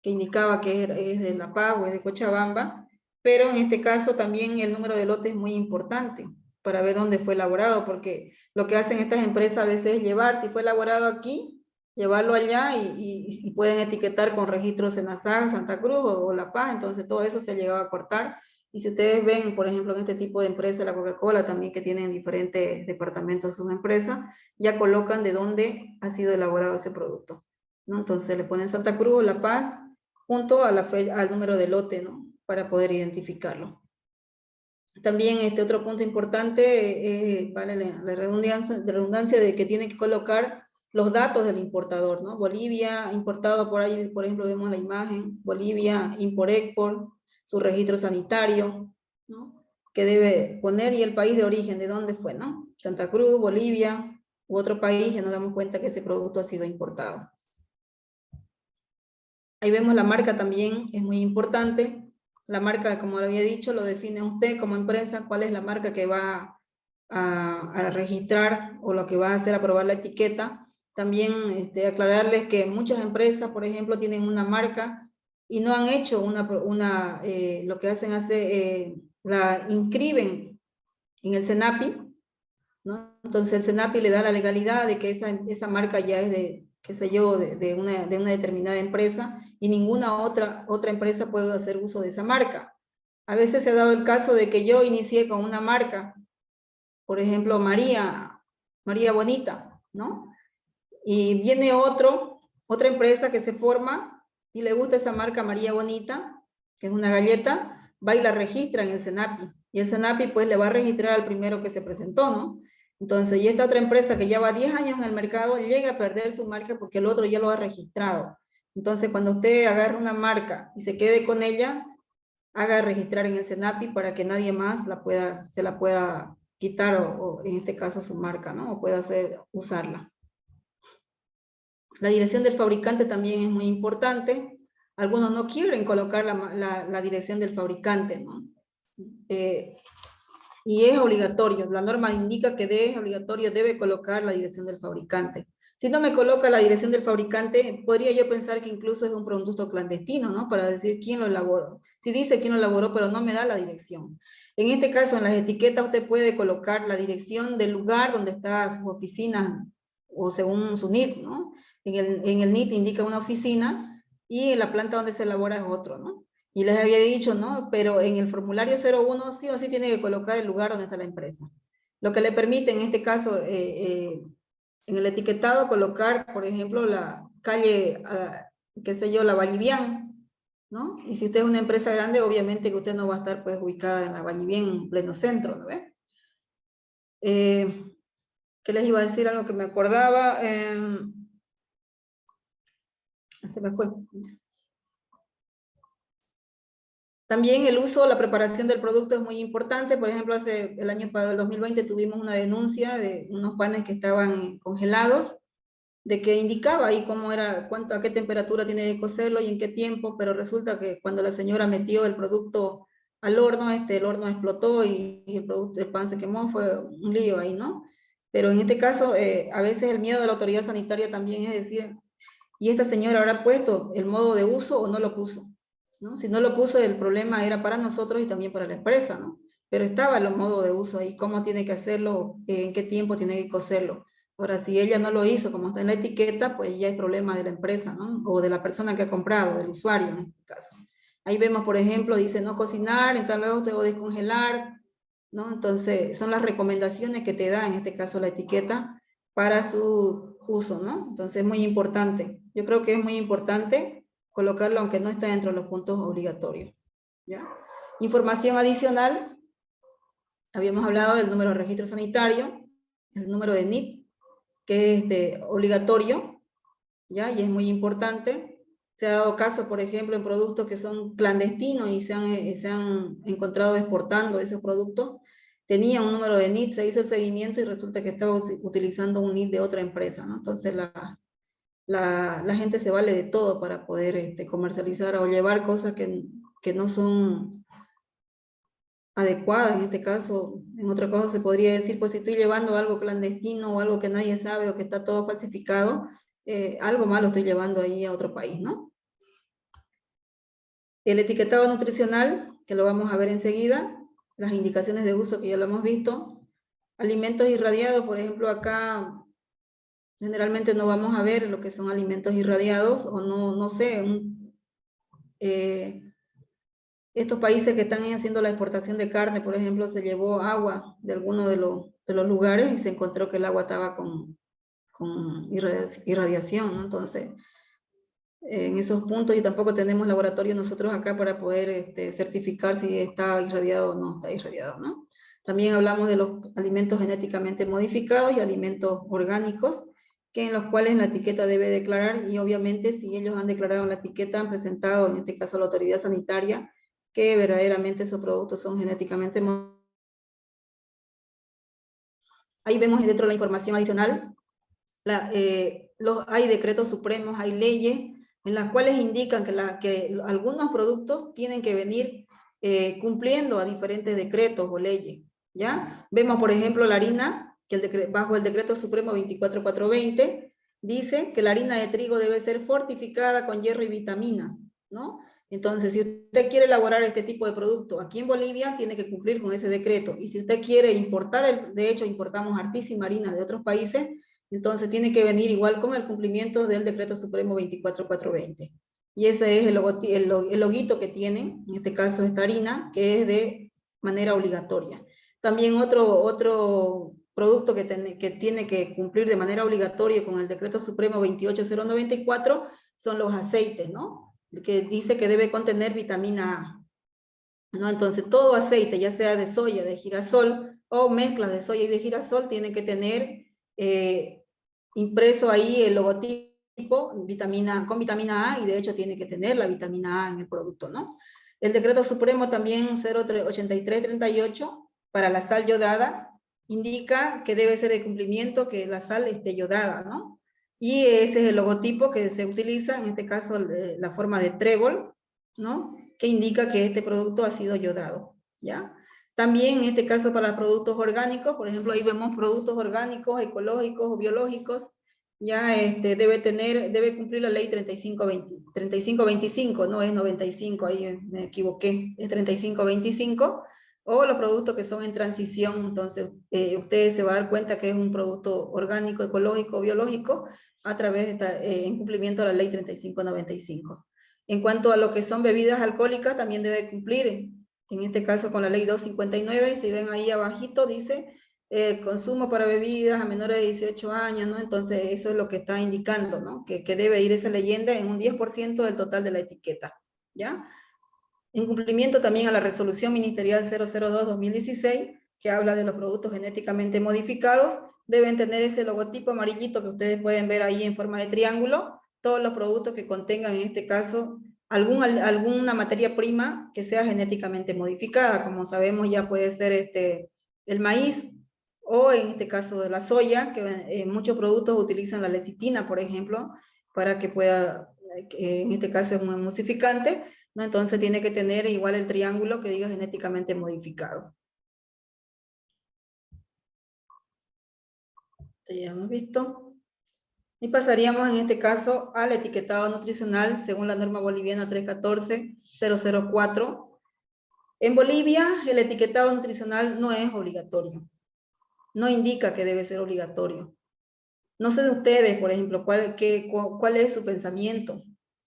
que indicaba que es de La Paz o es de Cochabamba, pero en este caso también el número de lote es muy importante para ver dónde fue elaborado, porque lo que hacen estas empresas a veces es llevar, si fue elaborado aquí, llevarlo allá y pueden etiquetar con registros en Santa Cruz o La Paz, entonces todo eso se ha llegado a cortar. Y si ustedes ven, por ejemplo, en este tipo de empresas, la Coca-Cola también, que tienen diferentes departamentos de sus empresas, ya colocan de dónde ha sido elaborado ese producto, ¿no? Entonces le ponen Santa Cruz o La Paz junto a al número de lote, ¿no?, para poder identificarlo. También otro punto importante, vale la redundancia de que tiene que colocar los datos del importador, ¿no? Bolivia, importado por ahí, por ejemplo, vemos la imagen, Bolivia, import-export, su registro sanitario, ¿no?, que debe poner, y el país de origen, de dónde fue, ¿no? Santa Cruz, Bolivia, u otro país, ya nos damos cuenta que ese producto ha sido importado. Ahí vemos la marca también, es muy importante. La marca, como lo había dicho, lo define usted como empresa, cuál es la marca que va a registrar o lo que va a hacer aprobar la etiqueta. También aclararles que muchas empresas, por ejemplo, tienen una marca y no han hecho lo que hacen, la inscriben en el SENAPI, ¿no? Entonces el SENAPI le da la legalidad de que esa marca ya es de, qué sé yo, de una determinada empresa, y ninguna otra empresa puede hacer uso de esa marca. A veces se ha dado el caso de que yo inicié con una marca, por ejemplo, María Bonita, ¿no? Y viene otra empresa que se forma y le gusta esa marca María Bonita, que es una galleta, va y la registra en el SENAPI. Y el SENAPI pues le va a registrar al primero que se presentó, ¿no? Entonces, y esta otra empresa que lleva 10 años en el mercado llega a perder su marca porque el otro ya lo ha registrado. Entonces, cuando usted agarra una marca y se quede con ella, haga registrar en el SENAPI para que nadie más se la pueda quitar, o en este caso su marca, ¿no? O pueda usarla. La dirección del fabricante también es muy importante. Algunos no quieren colocar la dirección del fabricante, ¿no? Y es obligatorio, la norma indica que es obligatorio, debe colocar la dirección del fabricante. Si no me coloca la dirección del fabricante, podría yo pensar que incluso es un producto clandestino, ¿no?, para decir quién lo elaboró. Si dice quién lo elaboró, pero no me da la dirección. En este caso, en las etiquetas usted puede colocar la dirección del lugar donde está su oficina, o según su NIT, ¿no? En el NIT indica una oficina, y en la planta donde se elabora es otro, ¿no? Y les había dicho, ¿no?, pero en el formulario 01 sí o sí tiene que colocar el lugar donde está la empresa. Lo que le permite en este caso, en el etiquetado, colocar, por ejemplo, la calle, qué sé yo, la Vallivian, ¿no? Y si usted es una empresa grande, obviamente que usted no va a estar pues ubicada en la Vallivian en pleno centro, ¿no ve? ¿Qué les iba a decir? Algo que me acordaba. Se me fue. También el uso, la preparación del producto es muy importante. Por ejemplo, el año 2020 tuvimos una denuncia de unos panes que estaban congelados, de que indicaba ahí cómo era, cuánto, a qué temperatura tiene que cocerlo y en qué tiempo, pero resulta que cuando la señora metió el producto al horno, el horno explotó y el pan se quemó, fue un lío ahí, ¿no? Pero en este caso, a veces el miedo de la autoridad sanitaria también es decir, ¿y esta señora habrá puesto el modo de uso o no lo puso? ¿No? Si no lo puso, el problema era para nosotros y también para la empresa, ¿no? Pero estaba el modo de uso ahí, cómo tiene que hacerlo, en qué tiempo tiene que cocerlo. Ahora, si ella no lo hizo como está en la etiqueta, pues ya es problema de la empresa, ¿no? O de la persona que ha comprado, del usuario en este caso. Ahí vemos, por ejemplo, dice no cocinar, en tal luego tengo que descongelar, ¿no? Entonces, son las recomendaciones que te da, en este caso, la etiqueta para su uso, ¿no? Entonces, es muy importante. Yo creo que es muy importante colocarlo, aunque no está dentro de los puntos obligatorios, ¿ya? Información adicional, habíamos hablado del número de registro sanitario, el número de NIP, que es obligatorio, ¿ya? Y es muy importante. Se ha dado caso, por ejemplo, en productos que son clandestinos y se han encontrado exportando esos productos. Tenía un número de NIT, se hizo el seguimiento y resulta que estaba utilizando un NIT de otra empresa, ¿no? Entonces la gente se vale de todo para poder comercializar o llevar cosas que no son adecuadas. En este caso, en otra cosa se podría decir, pues si estoy llevando algo clandestino o algo que nadie sabe o que está todo falsificado, algo malo estoy llevando ahí a otro país, ¿no? El etiquetado nutricional, que lo vamos a ver enseguida, las indicaciones de uso que ya lo hemos visto, alimentos irradiados, por ejemplo, acá generalmente no vamos a ver lo que son alimentos irradiados, o no sé, estos países que están haciendo la exportación de carne, por ejemplo, se llevó agua de alguno de los lugares y se encontró que el agua estaba con irradiación, ¿no? Entonces, en esos puntos, y tampoco tenemos laboratorio nosotros acá para poder certificar si está irradiado o no está irradiado, ¿no? También hablamos de los alimentos genéticamente modificados y alimentos orgánicos, que en los cuales la etiqueta debe declarar, y obviamente si ellos han declarado en la etiqueta, han presentado, en este caso a la autoridad sanitaria, que verdaderamente esos productos son genéticamente modificados. Ahí vemos dentro de la información adicional, hay decretos supremos, hay leyes en las cuales indican que algunos productos tienen que venir cumpliendo a diferentes decretos o leyes, ¿ya? Vemos, por ejemplo, la harina, que bajo el decreto supremo 24420, dice que la harina de trigo debe ser fortificada con hierro y vitaminas, ¿no? Entonces, si usted quiere elaborar este tipo de producto aquí en Bolivia, tiene que cumplir con ese decreto. Y si usted quiere importar, de hecho, importamos hartísima harina de otros países, entonces tiene que venir igual con el cumplimiento del Decreto Supremo 24420. Y ese es el loguito que tienen, en este caso esta harina, que es de manera obligatoria. También otro producto que tiene que cumplir de manera obligatoria con el Decreto Supremo 28094 son los aceites, ¿no? Que dice que debe contener vitamina A, ¿no? Entonces todo aceite, ya sea de soya, de girasol o mezclas de soya y de girasol, tiene que tener impreso ahí el logotipo con vitamina A, y de hecho tiene que tener la vitamina A en el producto, ¿no? El Decreto Supremo también 08338 para la sal yodada indica que debe ser de cumplimiento que la sal esté yodada, ¿no? Y ese es el logotipo que se utiliza, en este caso la forma de trébol, ¿no? Que indica que este producto ha sido yodado, ¿ya? También en este caso para productos orgánicos, por ejemplo, ahí vemos productos orgánicos, ecológicos o biológicos, ya debe cumplir la ley 3525, no es 95, ahí me equivoqué, es 3525, o los productos que son en transición. Entonces ustedes se van a dar cuenta que es un producto orgánico, ecológico, biológico, a través de en cumplimiento de la ley 3595. En cuanto a lo que son bebidas alcohólicas, también debe cumplir, en este caso con la ley 259, y si ven ahí abajito dice consumo para bebidas a menores de 18 años, ¿no? Entonces eso es lo que está indicando, ¿no? Que debe ir esa leyenda en un 10% del total de la etiqueta, ¿ya? En cumplimiento también a la resolución ministerial 002-2016, que habla de los productos genéticamente modificados, deben tener ese logotipo amarillito que ustedes pueden ver ahí en forma de triángulo, todos los productos que contengan, en este caso, alguna materia prima que sea genéticamente modificada. Como sabemos, ya puede ser el maíz, o en este caso de la soya, que muchos productos utilizan la lecitina, por ejemplo, para que pueda, en este caso es un emulsificante, ¿no? Entonces tiene que tener igual el triángulo que diga genéticamente modificado. Ya hemos visto. Y pasaríamos en este caso al etiquetado nutricional según la norma boliviana 314-004. En Bolivia, el etiquetado nutricional no es obligatorio. No indica que debe ser obligatorio. No sé de ustedes, por ejemplo, cuál es su pensamiento.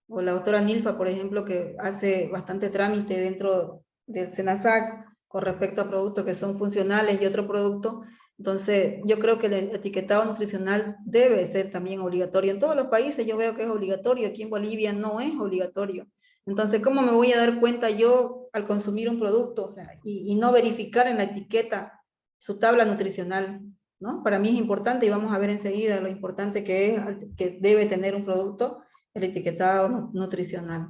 O la doctora Nilfa, por ejemplo, que hace bastante trámite dentro del SENASAC con respecto a productos que son funcionales y otro producto. Entonces, yo creo que el etiquetado nutricional debe ser también obligatorio. En todos los países yo veo que es obligatorio, aquí en Bolivia no es obligatorio. Entonces, ¿cómo me voy a dar cuenta yo al consumir un producto, o sea, y no verificar en la etiqueta su tabla nutricional? ¿No? Para mí es importante, y vamos a ver enseguida lo importante que es, que debe tener un producto, el etiquetado nutricional.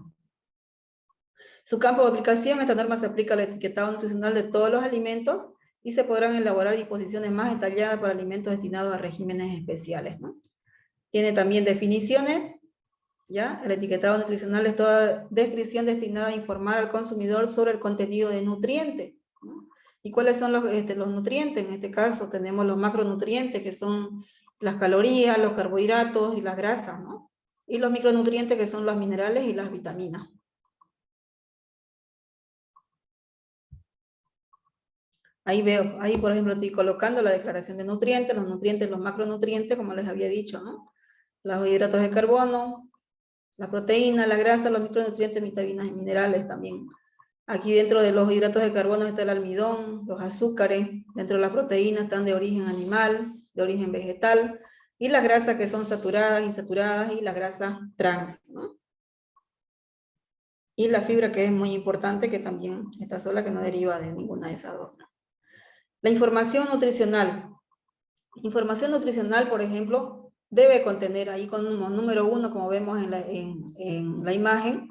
Su campo de aplicación: esta norma se aplica al etiquetado nutricional de todos los alimentos y se podrán elaborar disposiciones más detalladas para alimentos destinados a regímenes especiales, ¿no? Tiene también definiciones, ¿ya? El etiquetado nutricional es toda descripción destinada a informar al consumidor sobre el contenido de nutrientes, ¿no? ¿Y cuáles son los nutrientes? En este caso tenemos los macronutrientes, que son las calorías, los carbohidratos y las grasas, ¿no? Y los micronutrientes, que son los minerales y las vitaminas. Ahí veo, ahí por ejemplo estoy colocando la declaración de nutrientes, los macronutrientes, como les había dicho, ¿no? Los hidratos de carbono, la proteína, la grasa, los micronutrientes, vitaminas y minerales también. Aquí dentro de los hidratos de carbono está el almidón, los azúcares, dentro de las proteínas están de origen animal, de origen vegetal, y las grasas que son saturadas, insaturadas, y las grasas trans, ¿no? Y la fibra, que es muy importante, que también está sola, que no deriva de ninguna de esas dos. La información nutricional. Información nutricional, por ejemplo, debe contener ahí como número 1, como vemos en la imagen,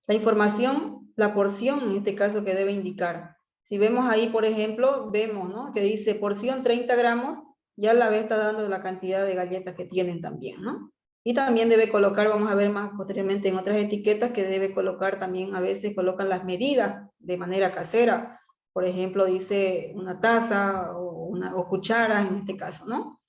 la información, la porción en este caso que debe indicar. Si vemos ahí, por ejemplo, vemos, ¿no?, que dice porción 30 gramos, ya la vez está dando la cantidad de galletas que tienen también, ¿no? Y también debe colocar, vamos a ver más posteriormente en otras etiquetas, que debe colocar también, a veces colocan las medidas de manera casera. Por ejemplo, dice una taza o cuchara en este caso, ¿no?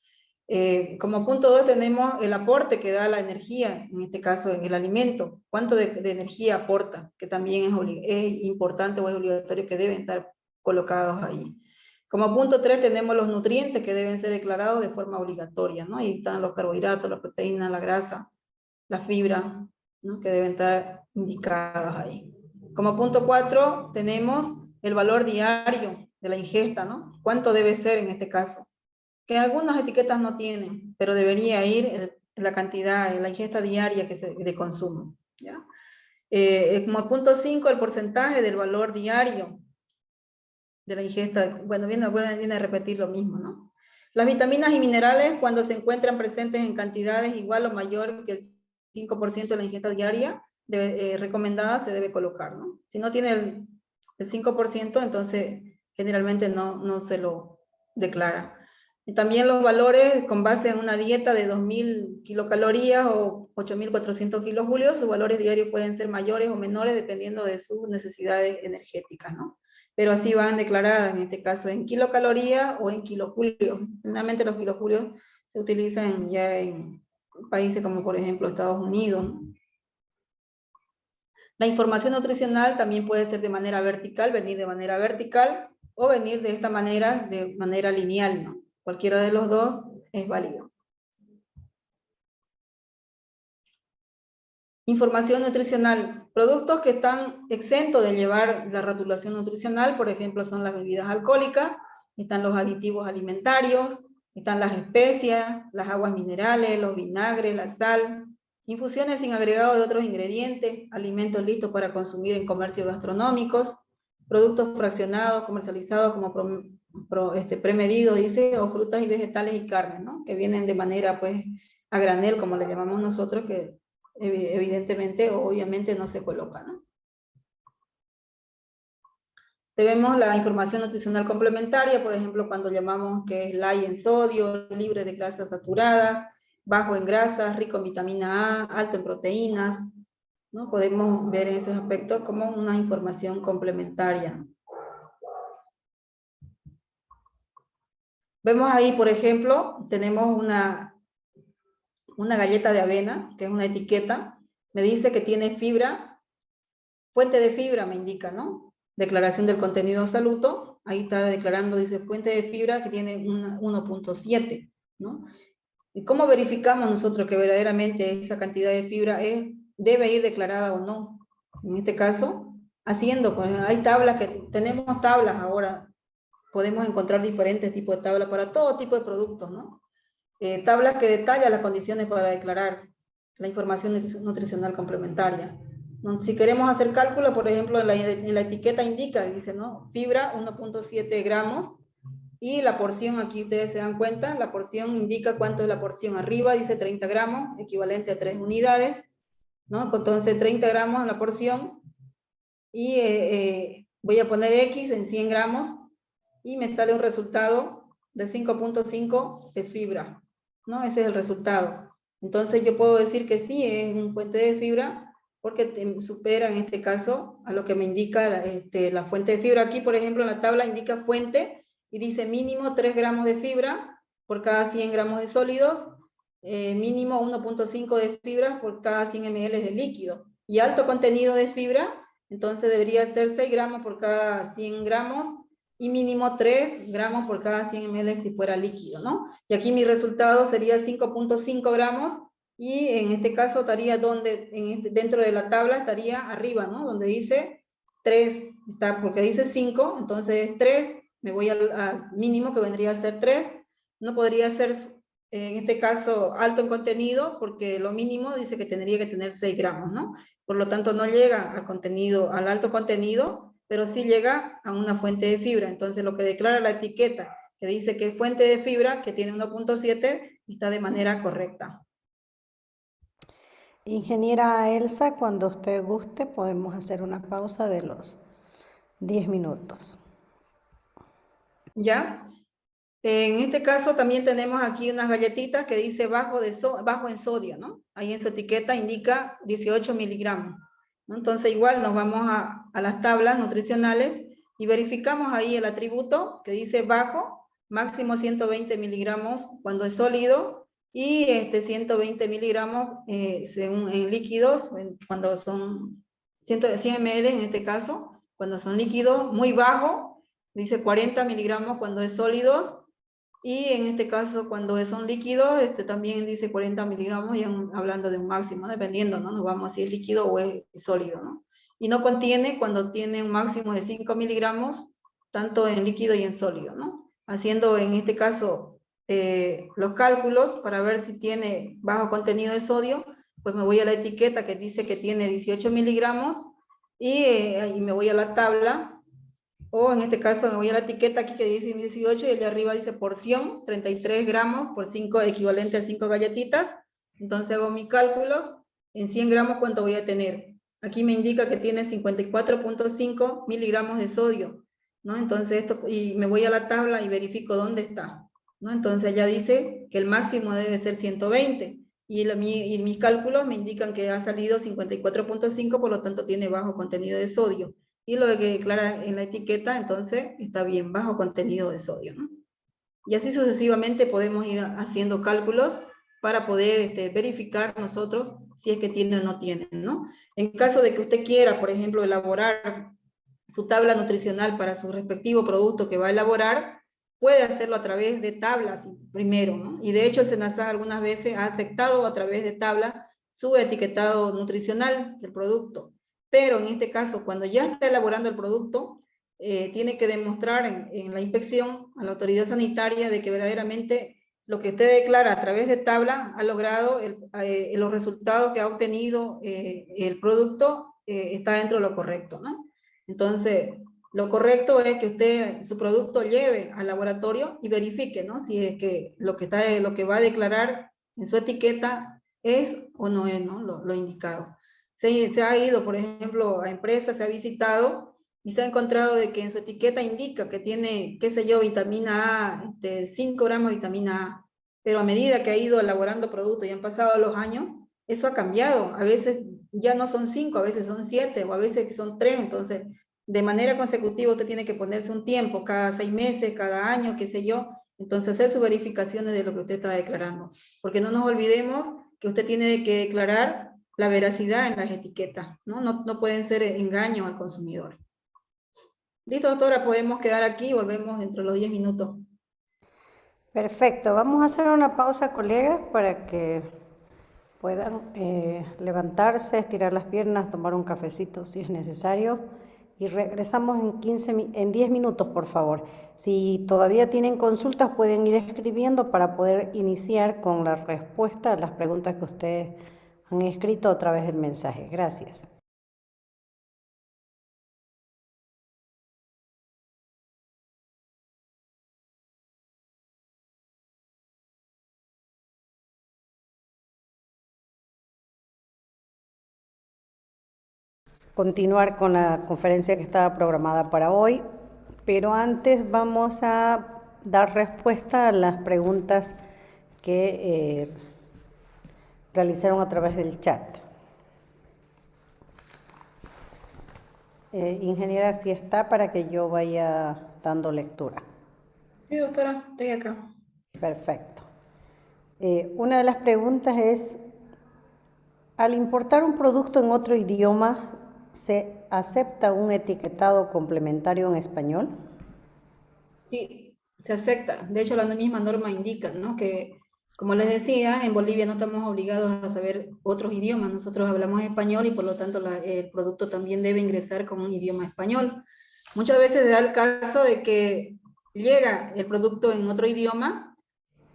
Como punto 2 tenemos el aporte que da la energía, en este caso el alimento, cuánto de energía aporta, que también es importante o es obligatorio que deben estar colocados ahí. Como punto 3 tenemos los nutrientes que deben ser declarados de forma obligatoria, ¿no? Ahí están los carbohidratos, la proteína, la grasa, la fibra, ¿no?, que deben estar indicados ahí. Como punto 4 tenemos el valor diario de la ingesta, ¿no? ¿Cuánto debe ser en este caso? Que algunas etiquetas no tienen, pero debería ir la cantidad, la ingesta diaria de consumo, ¿ya? Como punto 5, el porcentaje del valor diario de la ingesta. Bueno, viene a repetir lo mismo, ¿no? Las vitaminas y minerales, cuando se encuentran presentes en cantidades igual o mayor que el 5% de la ingesta diaria recomendada, se debe colocar, ¿no? Si no tiene el 5%, entonces generalmente no se lo declara. Y también los valores con base en una dieta de 2.000 kilocalorías o 8.400 kilojulios, sus valores diarios pueden ser mayores o menores dependiendo de sus necesidades energéticas, ¿no? Pero así van declaradas, en este caso, en kilocalorías o en kilojulios. Finalmente los kilojulios se utilizan ya en países como por ejemplo Estados Unidos, ¿no? La información nutricional también puede ser de manera vertical, venir de manera vertical, o venir de esta manera, de manera lineal, ¿no? Cualquiera de los dos es válido. Información nutricional. Productos que están exentos de llevar la rotulación nutricional, por ejemplo, son las bebidas alcohólicas, están los aditivos alimentarios, están las especias, las aguas minerales, los vinagres, la sal, infusiones sin agregado de otros ingredientes, alimentos listos para consumir en comercios gastronómicos, productos fraccionados, comercializados como premedidos, dice, o frutas y vegetales y carnes, ¿no?, que vienen de manera, pues, a granel, como le llamamos nosotros, que evidentemente o obviamente no se coloca, ¿no? Tenemos la información nutricional complementaria, por ejemplo, cuando llamamos que es light en sodio, libre de grasas saturadas, bajo en grasas, rico en vitamina A, alto en proteínas, ¿no? Podemos ver en ese aspecto como una información complementaria. Vemos ahí, por ejemplo, tenemos una galleta de avena, que es una etiqueta, me dice que tiene fibra, fuente de fibra me indica, ¿no? Declaración del contenido absoluto, ahí está declarando, dice fuente de fibra que tiene 1.7, ¿no? ¿Y cómo verificamos nosotros que verdaderamente esa cantidad de fibra debe ir declarada o no? En este caso, pues, hay tablas tenemos tablas ahora, podemos encontrar diferentes tipos de tablas para todo tipo de productos, ¿no? Tablas que detallan las condiciones para declarar la información nutricional complementaria. Si queremos hacer cálculo, por ejemplo, en la etiqueta indica, dice, ¿no? Fibra 1.7 gramos, y la porción, aquí ustedes se dan cuenta, la porción indica cuánto es la porción. Arriba dice 30 gramos, equivalente a 3 unidades, ¿no? Entonces 30 gramos en la porción, y voy a poner X en 100 gramos, y me sale un resultado de 5.5 de fibra, ¿no? Ese es el resultado. Entonces yo puedo decir que sí, es un fuente de fibra, porque supera en este caso a lo que me indica la fuente de fibra. Aquí, por ejemplo, en la tabla indica fuente, y dice mínimo 3 gramos de fibra por cada 100 gramos de sólidos, mínimo 1.5 de fibra por cada 100 ml de líquido. Y alto contenido de fibra, entonces debería ser 6 gramos por cada 100 gramos, y mínimo 3 gramos por cada 100 ml si fuera líquido, ¿no? Y aquí mi resultado sería 5.5 gramos, y en este caso estaría dentro de la tabla estaría arriba, ¿no? Donde dice 3, porque dice 5, entonces 3, me voy al mínimo que vendría a ser 3, no podría ser en este caso alto en contenido, porque lo mínimo dice que tendría que tener 6 gramos, ¿no? Por lo tanto no llega al alto contenido, pero sí llega a una fuente de fibra. Entonces lo que declara la etiqueta, que dice que fuente de fibra, que tiene 1.7, está de manera correcta. Ingeniera Elsa, cuando usted guste, podemos hacer una pausa de los 10 minutos. ¿Ya? En este caso también tenemos aquí unas galletitas que dice bajo en sodio, ¿no? Ahí en su etiqueta indica 18 miligramos, ¿no? Entonces igual nos vamos a las tablas nutricionales y verificamos ahí el atributo que dice bajo, máximo 120 miligramos cuando es sólido, y 120 miligramos en líquidos, cuando son 100 ml en este caso, cuando son líquidos, muy bajo, dice 40 miligramos cuando es sólidos, y en este caso, cuando son líquidos, también dice 40 miligramos, ya hablando de un máximo, dependiendo, ¿no? Nos vamos si es líquido o es sólido, ¿no? Y no contiene cuando tiene un máximo de 5 miligramos, tanto en líquido y en sólido, ¿no? Haciendo en este caso los cálculos para ver si tiene bajo contenido de sodio, pues me voy a la etiqueta que dice que tiene 18 miligramos, y me voy a la tabla, o en este caso me voy a la etiqueta aquí que dice 18, y allá arriba dice porción, 33 gramos por 5, equivalente a 5 galletitas. Entonces hago mis cálculos, en 100 gramos cuánto voy a tener. Aquí me indica que tiene 54.5 miligramos de sodio, ¿no? Entonces y me voy a la tabla y verifico dónde está, ¿no? Entonces allá dice que el máximo debe ser 120, y mis cálculos me indican que ha salido 54.5, por lo tanto tiene bajo contenido de sodio. Y lo que declara en la etiqueta, entonces, está bien, bajo contenido de sodio, ¿no? Y así sucesivamente podemos ir haciendo cálculos para poder verificar nosotros si es que tiene o no tiene, ¿no? En caso de que usted quiera, por ejemplo, elaborar su tabla nutricional para su respectivo producto que va a elaborar, puede hacerlo a través de tablas primero, ¿no? Y de hecho el SENASA algunas veces ha aceptado a través de tablas su etiquetado nutricional del producto. Pero en este caso, cuando ya está elaborando el producto, tiene que demostrar en la inspección a la autoridad sanitaria de que verdaderamente lo que usted declara a través de tabla ha logrado los resultados que ha obtenido el producto, está dentro de lo correcto, ¿no? Entonces, lo correcto es que usted su producto lleve al laboratorio y verifique, ¿no? Si es que lo que va a declarar en su etiqueta es o no es, ¿no? Lo indicado. Se ha ido, por ejemplo, a empresas, se ha visitado y se ha encontrado de que en su etiqueta indica que tiene, qué sé yo, vitamina A, 5 gramos de vitamina A, pero a medida que ha ido elaborando productos y han pasado los años, eso ha cambiado. A veces ya no son 5, a veces son 7 o a veces son 3, entonces de manera consecutiva usted tiene que ponerse un tiempo, cada 6 meses, cada año, qué sé yo, entonces hacer sus verificaciones de lo que usted está declarando, porque no nos olvidemos que usted tiene que declarar la veracidad en las etiquetas, ¿no? No pueden ser engaños al consumidor. Listo, doctora, podemos quedar aquí y volvemos dentro de los 10 minutos. Perfecto, vamos a hacer una pausa, colegas, para que puedan levantarse, estirar las piernas, tomar un cafecito si es necesario. Y regresamos en 10 minutos, por favor. Si todavía tienen consultas, pueden ir escribiendo para poder iniciar con la respuesta a las preguntas que ustedes han escrito a través del mensaje. Gracias. Continuar con la conferencia que estaba programada para hoy, pero antes vamos a dar respuesta a las preguntas que realizaron a través del chat. Ingeniera, si está para que yo vaya dando lectura. Sí, doctora, estoy acá. Perfecto. Una de las preguntas es, al importar un producto en otro idioma, ¿se acepta un etiquetado complementario en español? Sí, se acepta. De hecho, la misma norma indica, ¿no? Que, como les decía, en Bolivia no estamos obligados a saber otros idiomas. Nosotros hablamos español y por lo tanto el producto también debe ingresar con un idioma español. Muchas veces se da el caso de que llega el producto en otro idioma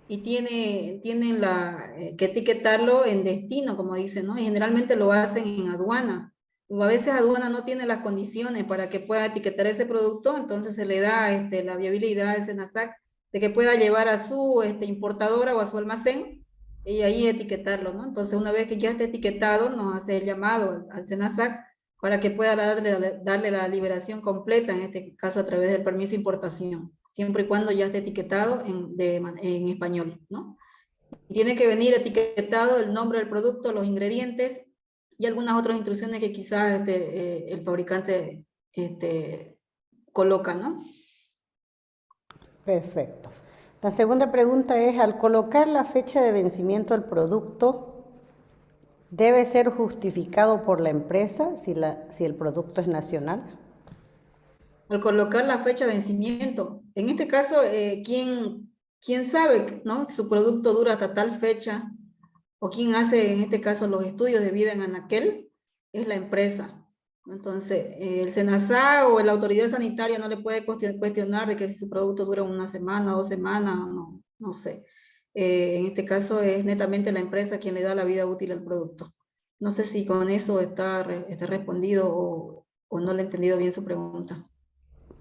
y tienen que etiquetarlo en destino, como dicen, ¿no? Y generalmente lo hacen en aduana. O a veces aduana no tiene las condiciones para que pueda etiquetar ese producto, entonces se le da la viabilidad al SENASAC de que pueda llevar a su importadora o a su almacén y ahí etiquetarlo, ¿no? Entonces una vez que ya esté etiquetado, nos hace el llamado al SENASAC para que pueda darle la liberación completa, en este caso a través del permiso de importación, siempre y cuando ya esté etiquetado en español, ¿no? Y tiene que venir etiquetado el nombre del producto, los ingredientes y algunas otras instrucciones que quizás el fabricante coloca, ¿no? Perfecto. La segunda pregunta es, al colocar la fecha de vencimiento del producto, ¿debe ser justificado por la empresa si el producto es nacional? Al colocar la fecha de vencimiento, en este caso, ¿quién sabe, ¿no? Su producto dura hasta tal fecha, o quién hace en este caso los estudios de vida en anaquel, es la empresa. Entonces, el SENASA o la autoridad sanitaria no le puede cuestionar de que si su producto dura una semana, 2 semanas, no sé. En este caso es netamente la empresa quien le da la vida útil al producto. No sé si con eso está respondido o no le he entendido bien su pregunta.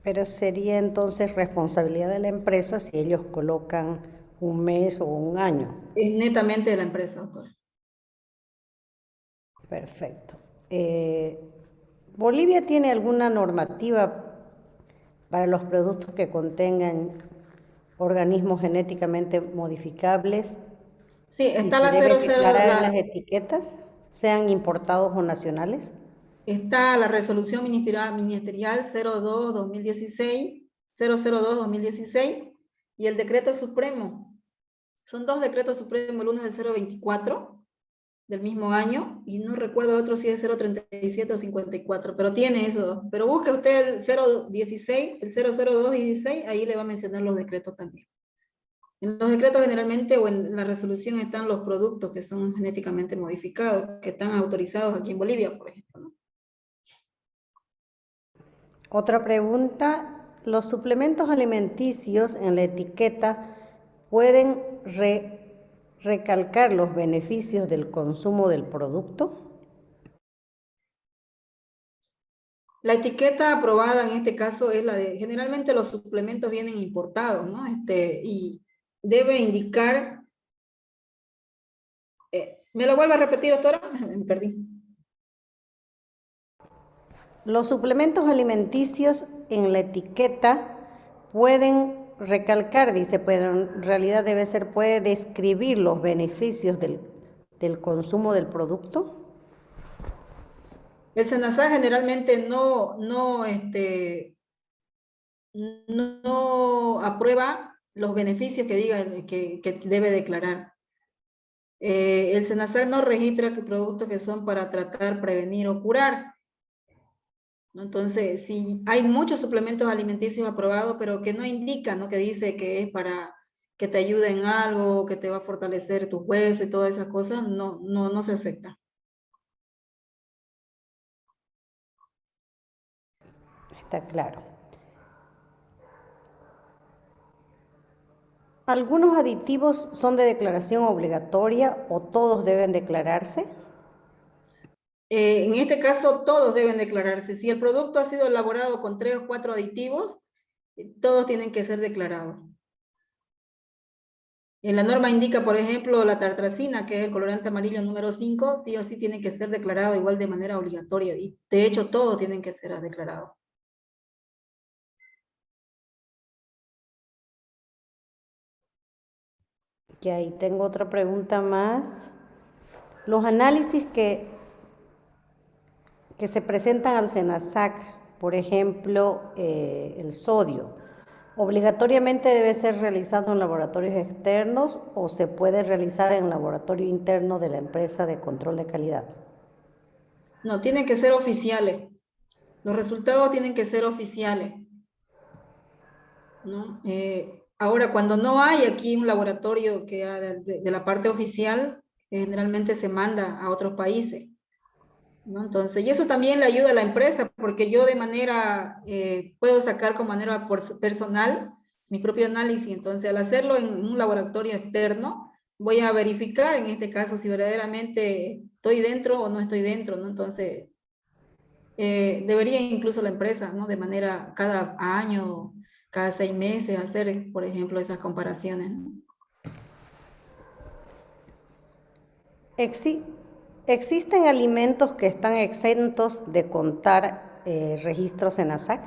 Pero sería entonces responsabilidad de la empresa si ellos colocan un mes o un año. Es netamente de la empresa, doctora. Perfecto. ¿Bolivia tiene alguna normativa para los productos que contengan organismos genéticamente modificables? Sí, ¿Y está se la debe 00, declarar en las etiquetas, sean importados o nacionales? está la resolución ministerial 02-2016, 002-2016 y el decreto supremo. Son dos decretos supremos, el uno es el 024 del mismo año y no recuerdo el otro si es 037 o 54, pero tiene eso. Pero busque usted el 016, el 00216, ahí le va a mencionar los decretos también. En los decretos generalmente o en la resolución están los productos que son genéticamente modificados, que están autorizados aquí en Bolivia, por ejemplo, ¿no? Otra pregunta, ¿los suplementos alimenticios en la etiqueta pueden recalcar los beneficios del consumo del producto? La etiqueta aprobada en este caso es la de, generalmente los suplementos vienen importados, ¿no? Y debe indicar ¿Me lo vuelve a repetir, doctora? Me perdí. Los suplementos alimenticios en la etiqueta pueden recalcar, dice, pero en realidad debe ser, puede describir los beneficios del consumo del producto. El SENASA generalmente no aprueba los beneficios que diga que debe declarar. El SENASA no registra que productos que son para tratar, prevenir o curar. Entonces, si hay muchos suplementos alimenticios aprobados, pero que no indican, ¿no? Que dice que es para que te ayude en algo, que te va a fortalecer tu hueso y todas esas cosas, no se acepta. Está claro. ¿Algunos aditivos son de declaración obligatoria o todos deben declararse? En este caso, todos deben declararse. Si el producto ha sido elaborado con 3 o 4 aditivos, todos tienen que ser declarados. En la norma indica, por ejemplo, la tartrazina, que es el colorante amarillo número 5, sí o sí tiene que ser declarado igual de manera obligatoria. Y de hecho, todos tienen que ser declarados. Y ahí tengo otra pregunta más. Los análisis que se presentan al SENASAC, por ejemplo, el sodio, ¿obligatoriamente debe ser realizado en laboratorios externos o se puede realizar en el laboratorio interno de la empresa de control de calidad? No, tienen que ser oficiales. Los resultados tienen que ser oficiales, ¿no? Ahora, cuando no hay aquí un laboratorio que de la parte oficial, generalmente se manda a otros países, ¿no? Entonces, y eso también le ayuda a la empresa, porque yo de manera, puedo sacar con manera personal mi propio análisis. Entonces, al hacerlo en un laboratorio externo, voy a verificar en este caso si verdaderamente estoy dentro o no estoy dentro, ¿no? Entonces, debería incluso la empresa, ¿no? De manera cada año, cada 6 meses, hacer, por ejemplo, esas comparaciones, ¿no? ¿Existen alimentos que están exentos de contar registros en ASAC?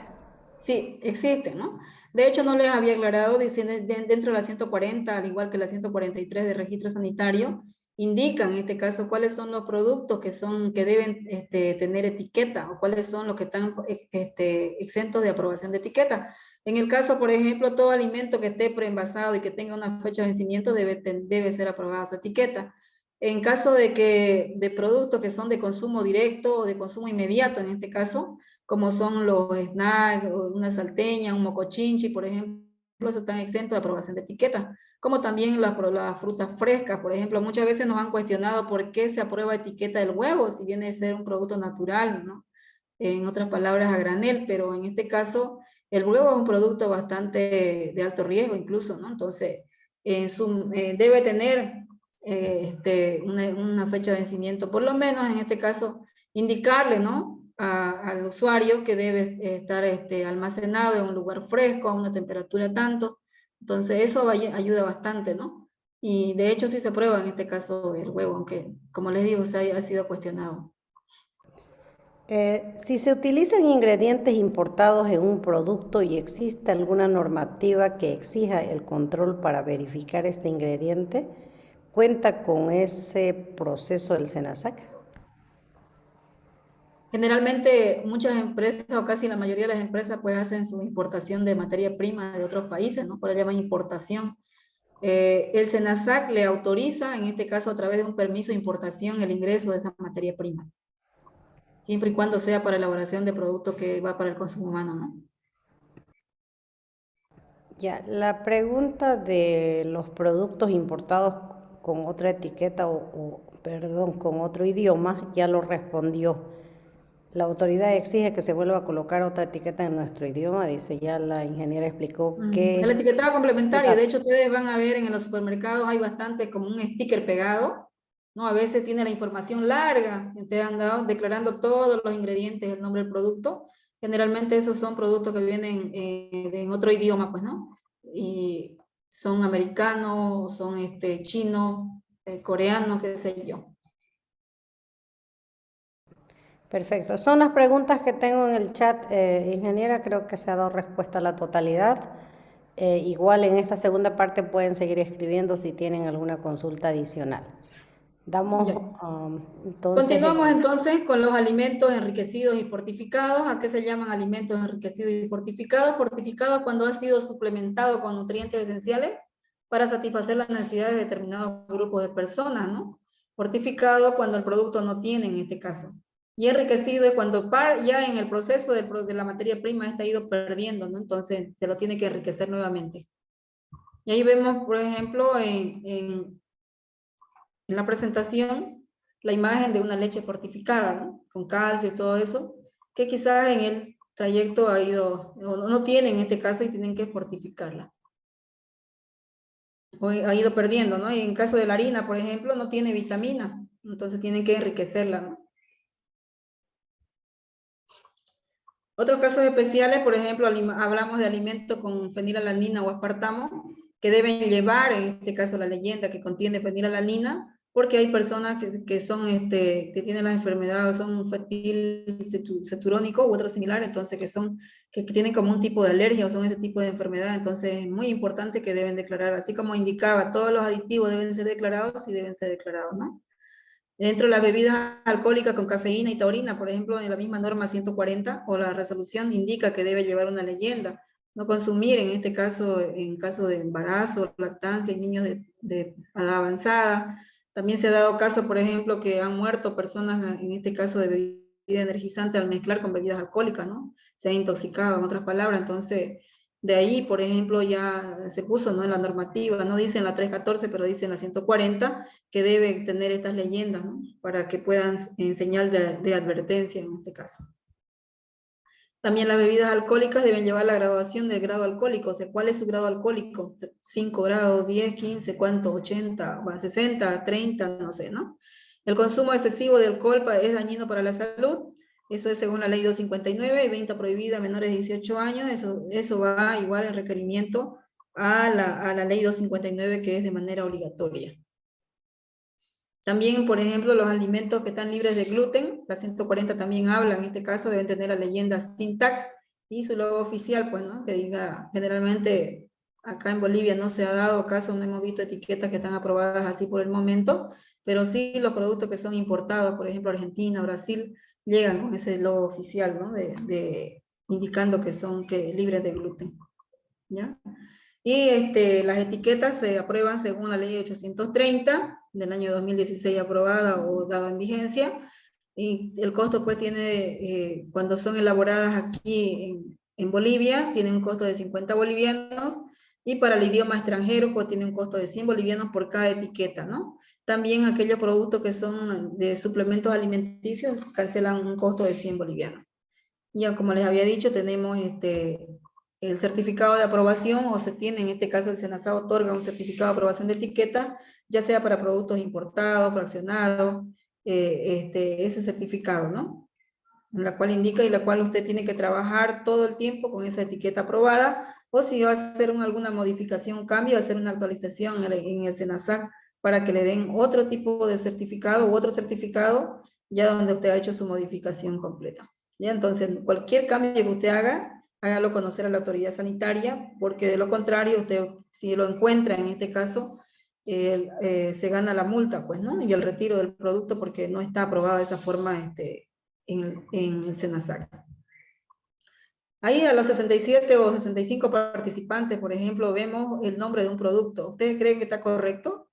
Sí, existe, ¿no? De hecho, no les había aclarado, diciendo dentro de la 140, al igual que la 143 de registro sanitario, indican en este caso cuáles son los productos que deben tener etiqueta o cuáles son los que están exentos de aprobación de etiqueta. En el caso, por ejemplo, todo alimento que esté preenvasado y que tenga una fecha de vencimiento debe ser aprobada su etiqueta. En caso de productos que son de consumo directo o de consumo inmediato, en este caso, como son los snacks, una salteña, un mocochinchi, por ejemplo, eso están exentos de aprobación de etiqueta, como también las frutas frescas, por ejemplo. Muchas veces nos han cuestionado por qué se aprueba etiqueta del huevo, si viene a ser un producto natural, ¿no? En otras palabras, a granel, pero en este caso, el huevo es un producto bastante de alto riesgo incluso, ¿no? Entonces, debe tener una fecha de vencimiento, por lo menos en este caso, indicarle, ¿no? Al usuario que debe estar almacenado en un lugar fresco, a una temperatura tanto. Entonces eso ayuda bastante, ¿no? Y de hecho sí se prueba en este caso el huevo, aunque como les digo, ha sido cuestionado. Si se utilizan ingredientes importados en un producto y existe alguna normativa que exija el control para verificar este ingrediente, ¿cuenta con ese proceso el SENASAC? Generalmente muchas empresas o casi la mayoría de las empresas pues hacen su importación de materia prima de otros países, ¿no? Por eso llaman importación. El SENASAC le autoriza, en este caso a través de un permiso de importación, el ingreso de esa materia prima, siempre y cuando sea para elaboración de productos que va para el consumo humano, ¿no? Ya, la pregunta de los productos importados con otra etiqueta perdón, con otro idioma, ya lo respondió. La autoridad exige que se vuelva a colocar otra etiqueta en nuestro idioma, dice, ya la ingeniera explicó El que etiquetado complementario, de hecho ustedes van a ver en los supermercados hay bastante como un sticker pegado, ¿no? A veces tiene la información larga, si ustedes han dado declarando todos los ingredientes, el nombre del producto. Generalmente esos son productos que vienen en otro idioma, pues, ¿no? Y son americanos, son chinos, coreanos, qué sé yo. Perfecto. Son las preguntas que tengo en el chat, ingeniera. Creo que se ha dado respuesta a la totalidad. Igual en esta segunda parte pueden seguir escribiendo si tienen alguna consulta adicional. Ya. Damos entonces Continuamos entonces con los alimentos enriquecidos y fortificados. ¿A qué se llaman alimentos enriquecidos y fortificados? Fortificados cuando ha sido suplementado con nutrientes esenciales para satisfacer las necesidades de determinados grupos de personas, ¿no? Fortificado cuando el producto no tiene en este caso. Y enriquecido es cuando ya en el proceso de la materia prima está ido perdiendo, ¿no? Entonces se lo tiene que enriquecer nuevamente. Y ahí vemos, por ejemplo, en la presentación, la imagen de una leche fortificada, ¿no? Con calcio y todo eso, que quizás en el trayecto ha ido, o no tiene en este caso y tienen que fortificarla. O ha ido perdiendo, ¿no? Y en caso de la harina, por ejemplo, no tiene vitamina, entonces tienen que enriquecerla, ¿no? Otros casos especiales, por ejemplo, hablamos de alimentos con fenilalanina o aspartamo, que deben llevar, en este caso la leyenda que contiene fenilalanina, porque hay personas que son, que tienen las enfermedades, son fetil ceturónico u otro similar, entonces que tienen como un tipo de alergia o son ese tipo de enfermedad, entonces es muy importante que deben declarar, así como indicaba, todos los aditivos deben ser declarados y deben ser declarados, ¿no? Dentro de las bebidas alcohólicas con cafeína y taurina, por ejemplo, en la misma norma 140 o la resolución indica que debe llevar una leyenda. No consumir, en este caso, en caso de embarazo, lactancia y niños de edad avanzada. También se ha dado caso, por ejemplo, que han muerto personas, en este caso de bebida energizante, al mezclar con bebidas alcohólicas, ¿no? Se han intoxicado, en otras palabras. Entonces, de ahí, por ejemplo, ya se puso, ¿no? En la normativa, no dice en la 314, pero dice en la 140, que debe tener estas leyendas, ¿no? Para que puedan en señal de advertencia en este caso. También las bebidas alcohólicas deben llevar la graduación del grado alcohólico, o sea, ¿cuál es su grado alcohólico? 5 grados, 10, 15, ¿cuánto? 80, 60, 30, no sé, ¿no? El consumo excesivo de alcohol es dañino para la salud, eso es según la ley 259, y venta prohibida a menores de 18 años, eso va igual en requerimiento a la ley 259 que es de manera obligatoria. También, por ejemplo, los alimentos que están libres de gluten, la 140 también habla, en este caso deben tener la leyenda sin TAC y su logo oficial, pues, ¿no? Que diga, generalmente acá en Bolivia no se ha dado caso, no hemos visto etiquetas que están aprobadas así por el momento, pero sí los productos que son importados, por ejemplo, Argentina, Brasil, llegan con ese logo oficial, ¿no? Indicando que son libres de gluten, ¿ya? Y las etiquetas se aprueban según la ley 830 del año 2016 aprobada o dada en vigencia. Y el costo pues tiene, cuando son elaboradas aquí en Bolivia, tiene un costo de 50 bolivianos y para el idioma extranjero pues tiene un costo de 100 bolivianos por cada etiqueta, ¿no? También aquellos productos que son de suplementos alimenticios cancelan un costo de 100 bolivianos. Ya como les había dicho, tenemos el certificado de aprobación, o se tiene, en este caso el SENASA otorga un certificado de aprobación de etiqueta, ya sea para productos importados, fraccionados, ese certificado, ¿no? En la cual indica y la cual usted tiene que trabajar todo el tiempo con esa etiqueta aprobada, o si va a hacer alguna modificación o cambio, hacer una actualización en el SENASA para que le den otro tipo de certificado u otro certificado, ya donde usted ha hecho su modificación completa. ¿Ya? Entonces, cualquier cambio que usted haga, hágalo conocer a la autoridad sanitaria, porque de lo contrario, usted, si lo encuentra en este caso, se gana la multa, pues, ¿no? Y el retiro del producto porque no está aprobado de esa forma en el SENASAC. Ahí a los 67 o 65 participantes, por ejemplo, vemos el nombre de un producto. ¿Ustedes creen que está correcto?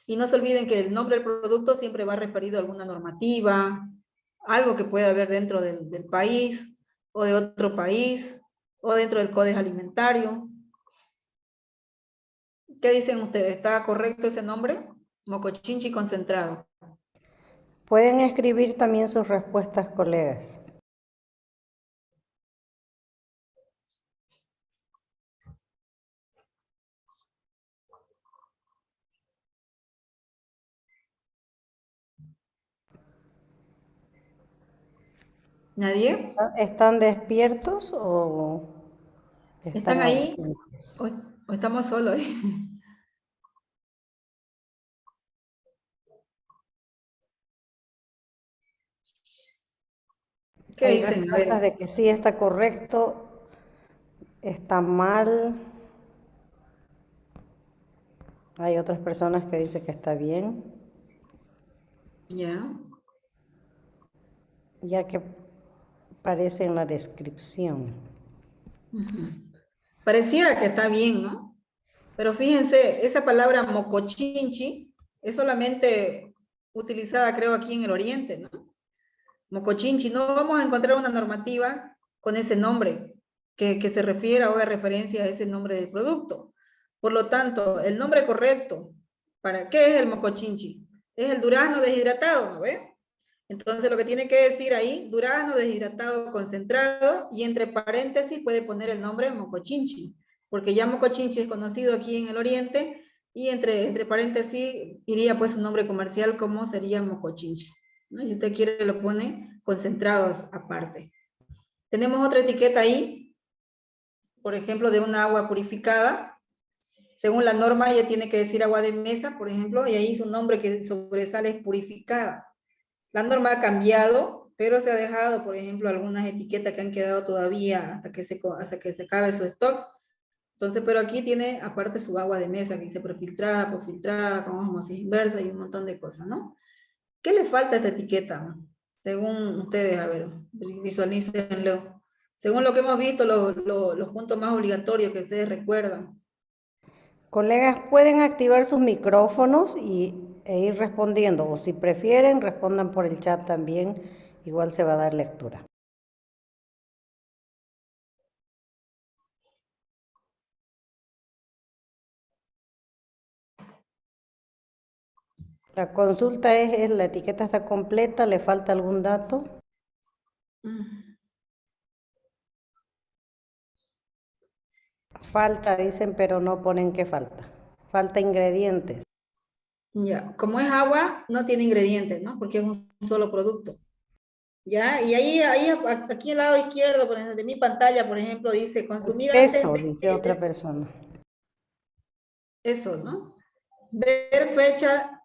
Y no se olviden que el nombre del producto siempre va referido a alguna normativa, algo que pueda haber dentro del país, o de otro país, o dentro del código alimentario. ¿Qué dicen ustedes? ¿Está correcto ese nombre? Mocochinchi concentrado. Pueden escribir también sus respuestas, colegas. ¿Nadie? ¿Están despiertos o están ¿Están ahí? ausentes? ¿O, o estamos solos? ¿Qué Hay dicen? A respuestas ver. de que sí está correcto, está mal. Hay otras personas que dicen que está bien, Ya. ya que aparece en la descripción. Ujú. Pareciera que está bien, ¿no? Pero fíjense, esa palabra mocochinchi es solamente utilizada, creo, aquí en el Oriente, ¿no? Mocochinchi, no vamos a encontrar una normativa con ese nombre que se refiera o haga referencia a ese nombre del producto. Por lo tanto, el nombre correcto, ¿para qué es el mocochinchi? Es el durazno deshidratado, ¿no ve? Entonces lo que tiene que decir ahí, durazno deshidratado concentrado, y entre paréntesis puede poner el nombre mocochinchi, porque ya mocochinchi es conocido aquí en el Oriente, y entre paréntesis iría pues su nombre comercial como sería mocochinchi, ¿no? Y si usted quiere lo pone concentrados aparte. Tenemos otra etiqueta ahí, por ejemplo, de una agua purificada. Según la norma, ella tiene que decir agua de mesa, por ejemplo, y ahí su nombre que sobresale es purificada. La norma ha cambiado, pero se ha dejado, por ejemplo, algunas etiquetas que han quedado todavía hasta que se acabe su stock. Entonces, pero aquí tiene aparte su agua de mesa, que dice prefiltrada, posfiltrada, con osmosis inversa y un montón de cosas, ¿no? ¿Qué le falta a esta etiqueta? Según ustedes, a ver, visualícenlo. Según lo que hemos visto, los puntos más obligatorios que ustedes recuerdan. Colegas, pueden activar sus micrófonos e ir respondiendo, o si prefieren, respondan por el chat también, igual se va a dar lectura. La consulta es, la etiqueta está completa, ¿le falta algún dato? Mm. Falta, dicen, pero no ponen qué falta. Falta ingredientes. Ya, como es agua, no tiene ingredientes, ¿no? Porque es un solo producto. Ya, y aquí al lado izquierdo, por ejemplo, de mi pantalla, por ejemplo, dice El consumir antes peso, dice otra persona. eso, ¿no? Ver fecha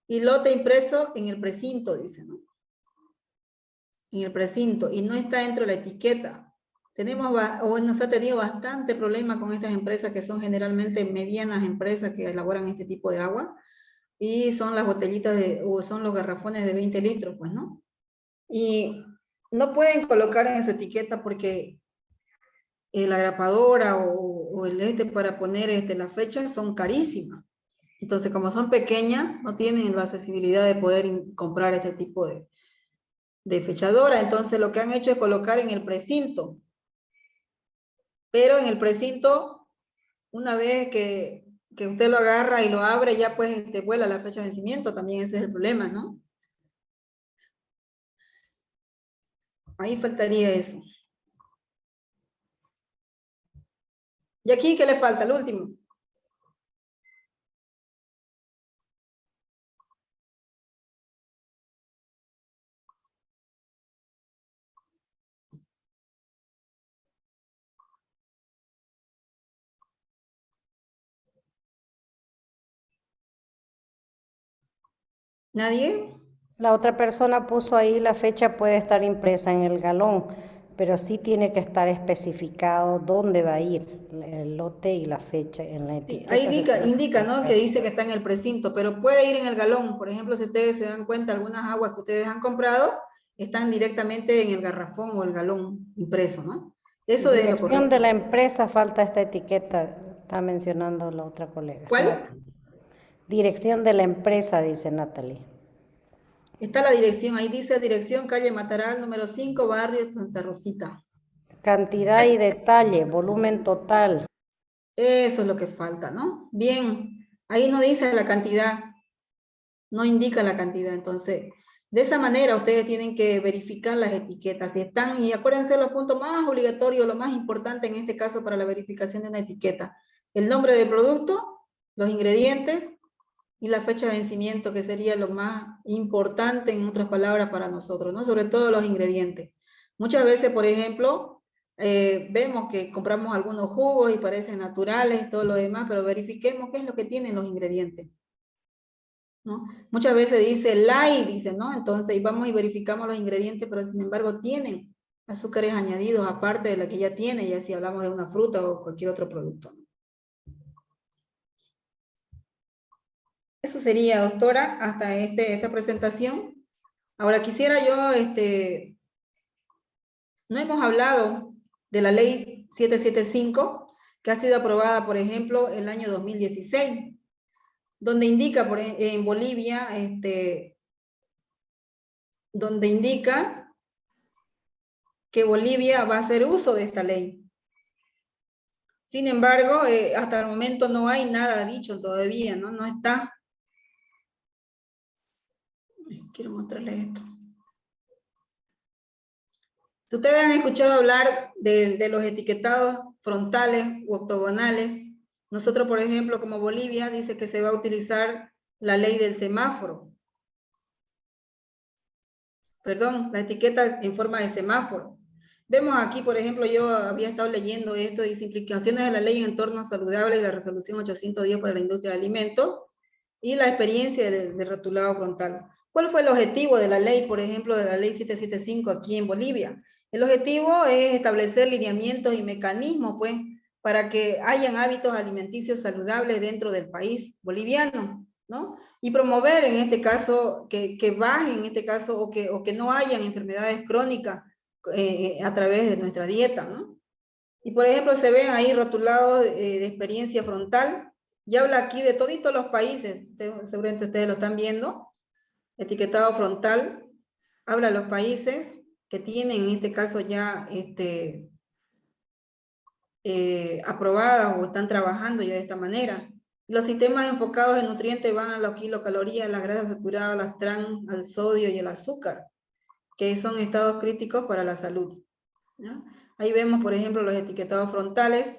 y lote impreso en el precinto, dice, ¿no? En el precinto, y no está dentro de la etiqueta. Nos ha tenido bastante problema con estas empresas que son generalmente medianas empresas que elaboran este tipo de agua, y son las botellitas o son los garrafones de 20 litros, pues, ¿no? Y no pueden colocar en su etiqueta porque la grapadora o el para poner la fecha son carísimas. Entonces, como son pequeñas, no tienen la accesibilidad de poder comprar este tipo de fechadora. Entonces, lo que han hecho es colocar en el precinto. Pero en el precinto, una vez que usted lo agarra y lo abre, ya pues vuela la fecha de vencimiento. También ese es el problema, ¿no? Ahí faltaría eso. ¿Y aquí qué le falta? El último. ¿Nadie? La otra persona puso ahí la fecha puede estar impresa en el galón, pero sí tiene que estar especificado dónde va a ir el lote y la fecha en la Sí, ahí etiqueta. Se tiene que indica, ¿no? Que colocar. dice que está en el precinto, pero puede ir en el galón. Por ejemplo, si ustedes se dan cuenta, algunas aguas que ustedes han comprado están directamente en el garrafón o el galón impreso, ¿no? Eso es lo Dirección correcto. de la empresa, falta esta etiqueta, está mencionando la otra colega, ¿Cuál? Natalie. Dirección de la empresa, dice Natalie. Está la dirección, ahí dice dirección calle Mataral, número 5, barrio Santa Rosita. Cantidad y detalle, volumen total. Eso es lo que falta, ¿no? Bien, ahí no dice la cantidad, no indica la cantidad, entonces, de esa manera ustedes tienen que verificar las etiquetas, si están, y acuérdense los puntos más obligatorios, lo más importante en este caso para la verificación de una etiqueta, el nombre del producto, los ingredientes y la fecha de vencimiento, que sería lo más importante, en otras palabras, para nosotros, ¿no? Sobre todo los ingredientes. Muchas veces, por ejemplo, vemos que compramos algunos jugos y parecen naturales y todo lo demás, pero verifiquemos qué es lo que tienen los ingredientes. ¿no? Muchas veces dice light, dice, ¿no? Entonces vamos y verificamos los ingredientes, pero sin embargo tienen azúcares añadidos aparte de la que ya tiene, ya si hablamos de una fruta o cualquier otro producto. Eso sería, doctora, hasta esta presentación. Ahora quisiera yo, no hemos hablado de la ley 775, que ha sido aprobada, por ejemplo, el año 2016, donde indica en Bolivia, donde indica que Bolivia va a hacer uso de esta ley. Sin embargo, hasta el momento no hay nada dicho todavía, ¿no? No está. Quiero mostrarles esto. Si ustedes han escuchado hablar de los etiquetados frontales u octogonales, nosotros, por ejemplo, como Bolivia, dice que se va a utilizar la ley del semáforo. Perdón, la etiqueta en forma de semáforo. Vemos aquí, por ejemplo, yo había estado leyendo esto, dice implicaciones de la ley en entorno saludable y la resolución 810 para la industria de alimentos y la experiencia de rotulado frontal. ¿Cuál fue el objetivo de la ley, por ejemplo, de la ley 775 aquí en Bolivia? El objetivo es establecer lineamientos y mecanismos, pues, para que hayan hábitos alimenticios saludables dentro del país boliviano, ¿no? Y promover en este caso que bajen en este caso o que no hayan enfermedades crónicas a través de nuestra dieta, ¿no? Y por ejemplo se ven ahí rotulados de experiencia frontal, y habla aquí de toditos los países, seguramente ustedes lo están viendo, etiquetado frontal, habla de los países que tienen en este caso ya aprobadas o están trabajando ya de esta manera. Los sistemas enfocados en nutrientes van a los kilocalorías, las grasas saturadas, las trans, al sodio y el azúcar, que son estados críticos para la salud, ¿no? Ahí vemos, por ejemplo, los etiquetados frontales.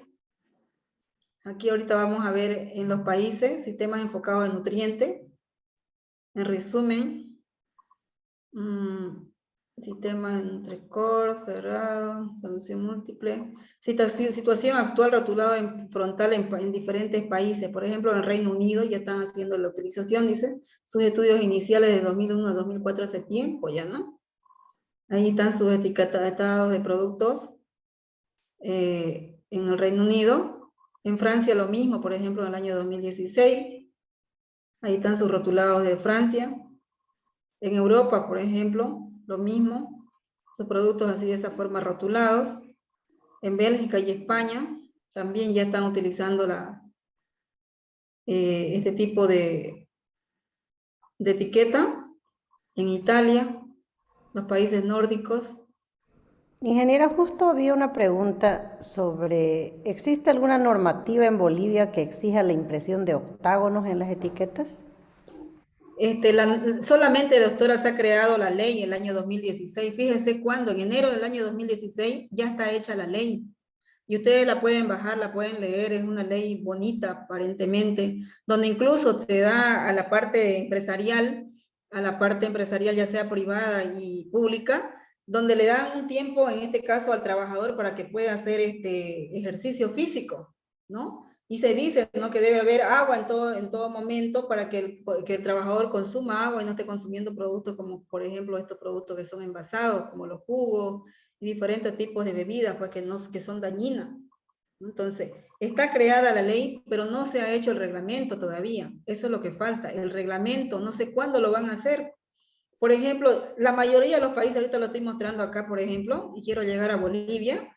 Aquí ahorita vamos a ver en los países sistemas enfocados en nutrientes. En resumen, sistema entre core, cerrado, solución múltiple. Situación actual rotulado en frontal en diferentes países. Por ejemplo, en el Reino Unido ya están haciendo la utilización, dice, sus estudios iniciales de 2001 a 2004 hace tiempo ya, ¿no? Ahí están sus etiquetados de productos en el Reino Unido. En Francia lo mismo, por ejemplo, en el año 2016. Ahí están sus rotulados de Francia. En Europa, por ejemplo, lo mismo. Sus productos así de esa forma rotulados. En Bélgica y España también ya están utilizando este tipo de etiqueta. En Italia, los países nórdicos. Ingeniera, justo había una pregunta sobre, ¿existe alguna normativa en Bolivia que exija la impresión de octágonos en las etiquetas? Solamente, doctora, se ha creado la ley en el año 2016. Fíjense cuándo, en enero del año 2016 ya está hecha la ley. Y ustedes la pueden bajar, la pueden leer, es una ley bonita aparentemente, donde incluso te da a la parte empresarial ya sea privada y pública, donde le dan un tiempo, en este caso al trabajador, para que pueda hacer este ejercicio físico, ¿no? Y se dice, ¿no?, que debe haber agua en todo momento para que el trabajador consuma agua y no esté consumiendo productos como, por ejemplo, estos productos que son envasados, como los jugos y diferentes tipos de bebidas, pues que son dañinas. Entonces, está creada la ley, pero no se ha hecho el reglamento todavía. Eso es lo que falta, el reglamento. No sé cuándo lo van a hacer. Por ejemplo, la mayoría de los países, ahorita lo estoy mostrando acá, por ejemplo, y quiero llegar a Bolivia,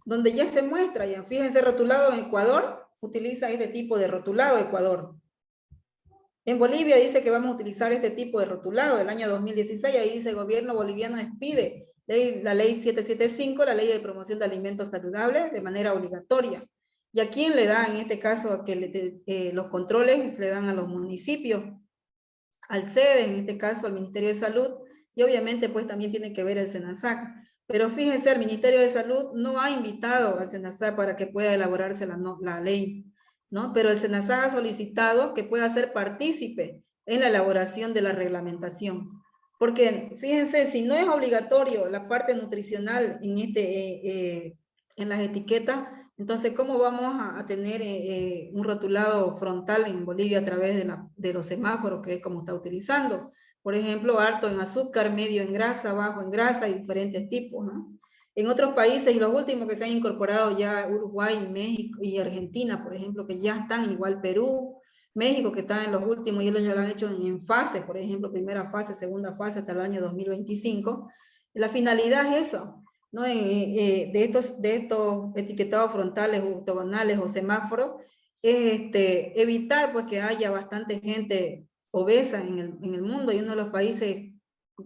donde ya se muestra, ya fíjense, rotulado en Ecuador, utiliza este tipo de rotulado Ecuador. En Bolivia dice que vamos a utilizar este tipo de rotulado del año 2016, ahí dice el gobierno boliviano expide la ley 775, la ley de promoción de alimentos saludables, de manera obligatoria. ¿Y a quién le da en este caso que los controles le dan a los municipios? Al SEDE, en este caso al Ministerio de Salud, y obviamente pues también tiene que ver el SENASAC. Pero fíjense, el Ministerio de Salud no ha invitado al SENASAC para que pueda elaborarse la ley, ¿no? Pero el SENASAC ha solicitado que pueda ser partícipe en la elaboración de la reglamentación. Porque fíjense, si no es obligatorio la parte nutricional en las etiquetas, Entonces, ¿cómo vamos a tener un rotulado frontal en Bolivia a través de los semáforos que es como está utilizando? Por ejemplo, alto en azúcar, medio en grasa, bajo en grasa y diferentes tipos, ¿no? En otros países, y los últimos que se han incorporado ya Uruguay, México y Argentina, por ejemplo, que ya están, igual Perú, México, que está en los últimos, y ellos ya lo han hecho en fases, por ejemplo, primera fase, segunda fase, hasta el año 2025. La finalidad es eso, ¿no? De estos etiquetados frontales, octogonales o semáforos, es evitar pues, que haya bastante gente obesa en el mundo, y uno de los países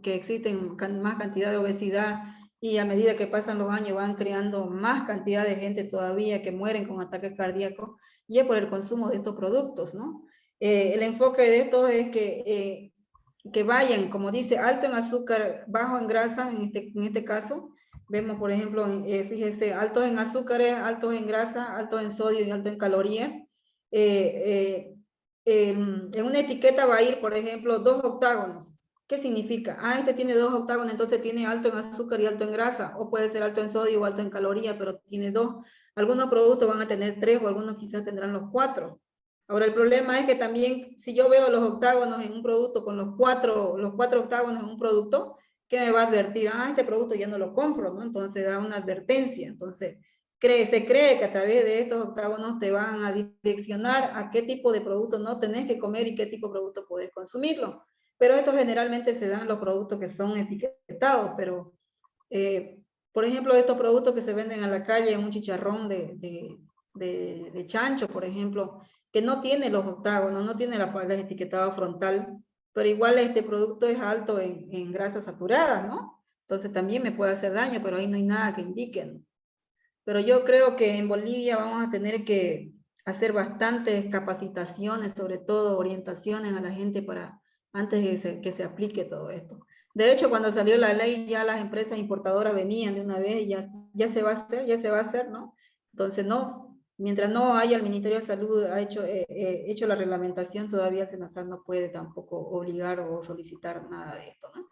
que existen más cantidad de obesidad, y a medida que pasan los años van creando más cantidad de gente todavía que mueren con ataques cardíacos, y es por el consumo de estos productos, ¿no? El enfoque de esto es que vayan, como dice, alto en azúcar, bajo en grasa, en este caso. Vemos, por ejemplo, fíjese, altos en azúcares, altos en grasa, altos en sodio y alto en calorías. En una etiqueta va a ir, por ejemplo, 2 octágonos. ¿Qué significa? Ah, este tiene 2 octágonos, entonces tiene alto en azúcar y alto en grasa, o puede ser alto en sodio o alto en calorías, pero tiene 2. Algunos productos van a tener 3, o algunos quizás tendrán los 4. Ahora, el problema es que también, si yo veo los octágonos en un producto con los cuatro octágonos en un producto, ¿qué me va a advertir? Ah, este producto ya no lo compro, ¿no? Entonces da una advertencia. Entonces, se cree que a través de estos octágonos te van a direccionar a qué tipo de producto no tenés que comer y qué tipo de producto podés consumirlo. Pero esto generalmente se da en los productos que son etiquetados, pero, eh, por ejemplo, estos productos que se venden a la calle, un chicharrón de chancho, por ejemplo, que no tiene los octágonos, no tiene la etiquetado frontal, pero igual este producto es alto en grasas saturadas, ¿no? Entonces también me puede hacer daño, pero ahí no hay nada que indiquen. Pero yo creo que en Bolivia vamos a tener que hacer bastantes capacitaciones, sobre todo orientaciones a la gente para antes que se aplique todo esto. De hecho, cuando salió la ley, ya las empresas importadoras venían de una vez y ya se va a hacer, ya se va a hacer, ¿no? Entonces, no, mientras no haya el Ministerio de Salud hecho la reglamentación, todavía el SENASAL no puede tampoco obligar o solicitar nada de esto, ¿no?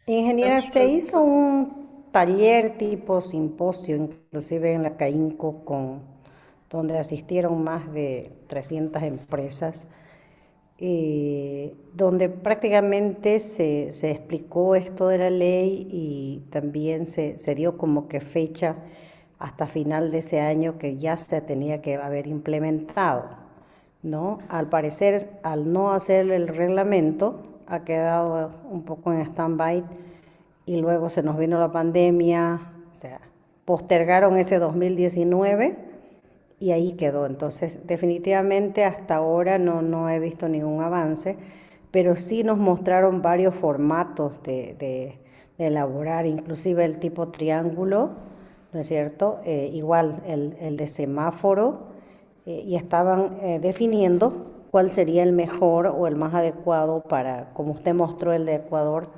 Ingeniera, También se hizo un taller tipo simposio, inclusive en la CAINCO, donde asistieron más de 300 empresas, donde prácticamente se explicó esto de la ley y también se dio como que fecha hasta final de ese año que ya se tenía que haber implementado, ¿no? Al parecer, al no hacer el reglamento, ha quedado un poco en stand-by y luego se nos vino la pandemia, o sea, postergaron ese 2019 y ahí quedó. Entonces, definitivamente hasta ahora no he visto ningún avance, pero sí nos mostraron varios formatos de elaborar, inclusive el tipo triángulo, ¿no es cierto? Igual el de semáforo, y estaban definiendo cuál sería el mejor o el más adecuado para, como usted mostró el de Ecuador,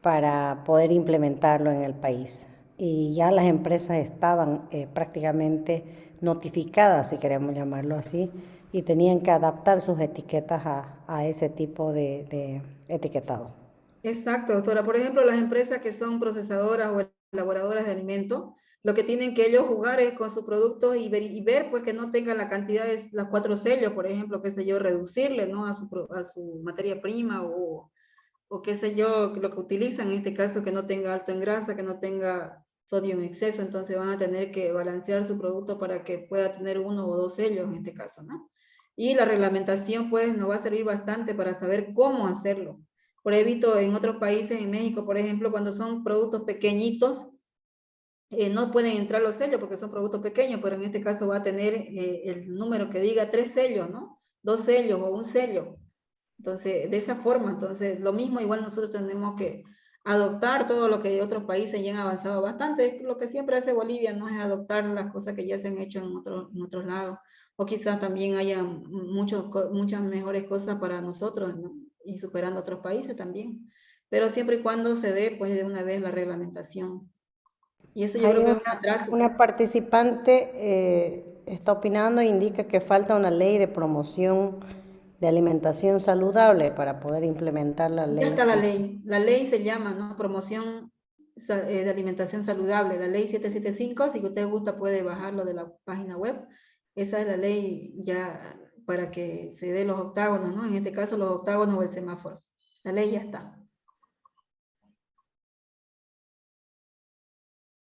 para poder implementarlo en el país. Y ya las empresas estaban prácticamente notificadas, si queremos llamarlo así, y tenían que adaptar sus etiquetas a ese tipo de etiquetado. Exacto, doctora. Por ejemplo, las empresas que son procesadoras o elaboradoras de alimentos, lo que tienen que ellos jugar es con sus productos y ver pues que no tengan la cantidad de los 4 sellos, por ejemplo, qué sé yo, reducirle, ¿no? A su materia prima o qué sé yo, lo que utilizan en este caso, que no tenga alto en grasa, que no tenga sodio en exceso, entonces van a tener que balancear su producto para que pueda tener 1 o 2 sellos en este caso, ¿no? Y la reglamentación pues nos va a servir bastante para saber cómo hacerlo. Por he visto en otros países, en México, por ejemplo, cuando son productos pequeñitos, no pueden entrar los sellos porque son productos pequeños, pero en este caso va a tener el número que diga 3 sellos, ¿no? 2 sellos o un sello. Entonces, de esa forma, entonces, lo mismo igual nosotros tenemos que adoptar todo lo que otros países ya han avanzado bastante. Es lo que siempre hace Bolivia, no es adoptar las cosas que ya se han hecho en otros lados. O quizás también haya muchas mejores cosas para nosotros, ¿no? Y superando otros países también. Pero siempre y cuando se dé, pues, de una vez la reglamentación. Y eso yo Hay creo que es un atraso. una participante está opinando e indica que falta una ley de promoción de alimentación saludable para poder implementar la Ya ley. está Sí. la ley se llama, ¿no? Promoción. de alimentación saludable, la ley 775, si usted gusta puede bajarlo de la página web. Esa es la ley ya para que se dé los octágonos, ¿no? En este caso los octágonos o el semáforo. La ley ya está.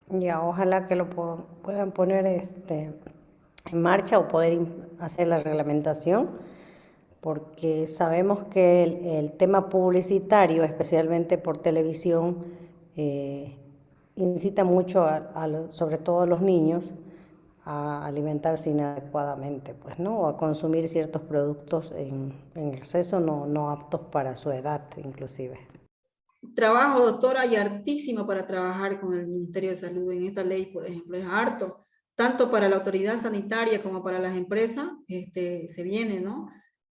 Ya, ojalá que lo puedan poner en marcha o poder hacer la reglamentación, porque sabemos que el tema publicitario, especialmente por televisión, incita mucho sobre todo a los niños a alimentarse inadecuadamente, pues, ¿no? O a consumir ciertos productos en exceso, no aptos para su edad, inclusive. Trabajo, doctora, y hartísimo para trabajar con el Ministerio de Salud en esta ley, por ejemplo, es harto, tanto para la autoridad sanitaria como para las empresas, se viene, ¿no?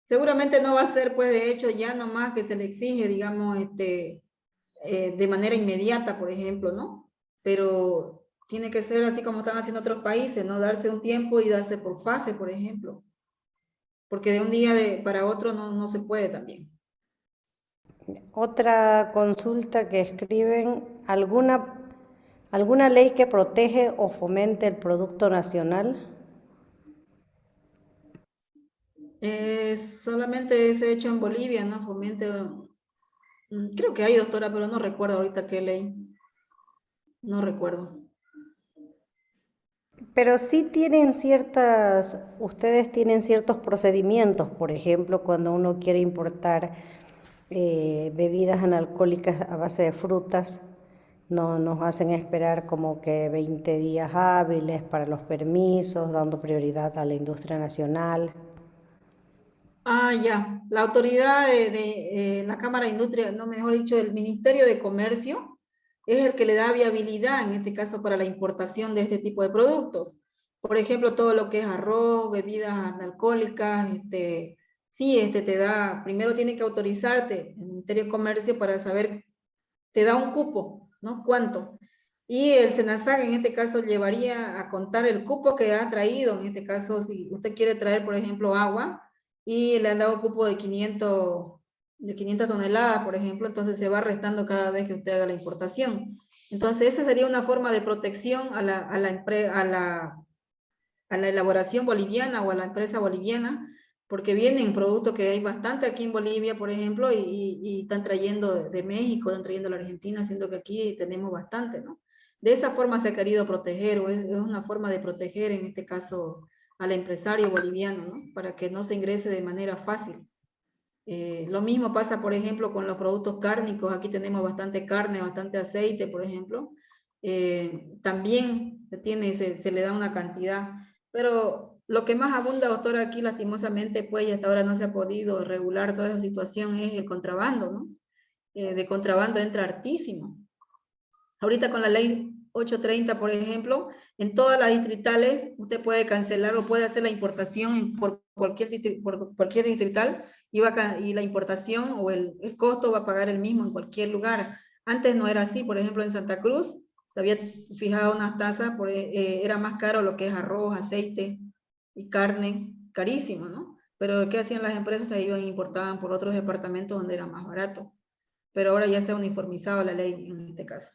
Seguramente no va a ser, pues, de hecho, ya nomás que se le exige, digamos, de manera inmediata, por ejemplo, ¿no? Pero tiene que ser así como están haciendo otros países, ¿no? Darse un tiempo y darse por fase, por ejemplo, porque de un día para otro no se puede también. Otra consulta que escriben, ¿alguna ley que protege o fomente el producto nacional? Solamente ese hecho en Bolivia, ¿no? Fomente, creo que hay, doctora, pero no recuerdo ahorita qué ley. No recuerdo. Pero sí ustedes tienen ciertos procedimientos, por ejemplo, cuando uno quiere importar bebidas analcohólicas a base de frutas, no nos hacen esperar como que 20 días hábiles para los permisos, dando prioridad a la industria nacional. Ah, ya. La autoridad de la Cámara de Industria, no, mejor dicho, el Ministerio de Comercio, es el que le da viabilidad, en este caso, para la importación de este tipo de productos. Por ejemplo, todo lo que es arroz, bebidas alcohólicas, sí, te da, primero tiene que autorizarte el Ministerio de Comercio para saber, te da un cupo, ¿no? ¿Cuánto? Y el SENASAC en este caso llevaría a contar el cupo que ha traído, en este caso, si usted quiere traer, por ejemplo, agua, y le han dado cupo de 500 toneladas, por ejemplo, entonces se va restando cada vez que usted haga la importación. Entonces, esa sería una forma de protección a la elaboración boliviana o a la empresa boliviana, porque vienen productos que hay bastante aquí en Bolivia, por ejemplo, y están trayendo de México, están trayendo de la Argentina, siendo que aquí tenemos bastante, ¿no? De esa forma se ha querido proteger, o es una forma de proteger, en este caso, al empresario boliviano, ¿no? Para que no se ingrese de manera fácil. Lo mismo pasa, por ejemplo, con los productos cárnicos. Aquí tenemos bastante carne, bastante aceite, por ejemplo. También se le da una cantidad. Pero lo que más abunda, doctora, aquí lastimosamente, pues, y hasta ahora no se ha podido regular toda esa situación, es el contrabando, ¿no? De contrabando entra hartísimo. Ahorita con la ley 830, por ejemplo, en todas las distritales usted puede cancelar o puede hacer la importación por cualquier distrital y la importación o el costo va a pagar el mismo en cualquier lugar. Antes no era así, por ejemplo, en Santa Cruz se había fijado unas tasas, era más caro lo que es arroz, aceite y carne, carísimo, ¿no? Pero ¿qué hacían las empresas? Se iban e importaban por otros departamentos donde era más barato. Pero ahora ya se ha uniformizado la ley en este caso.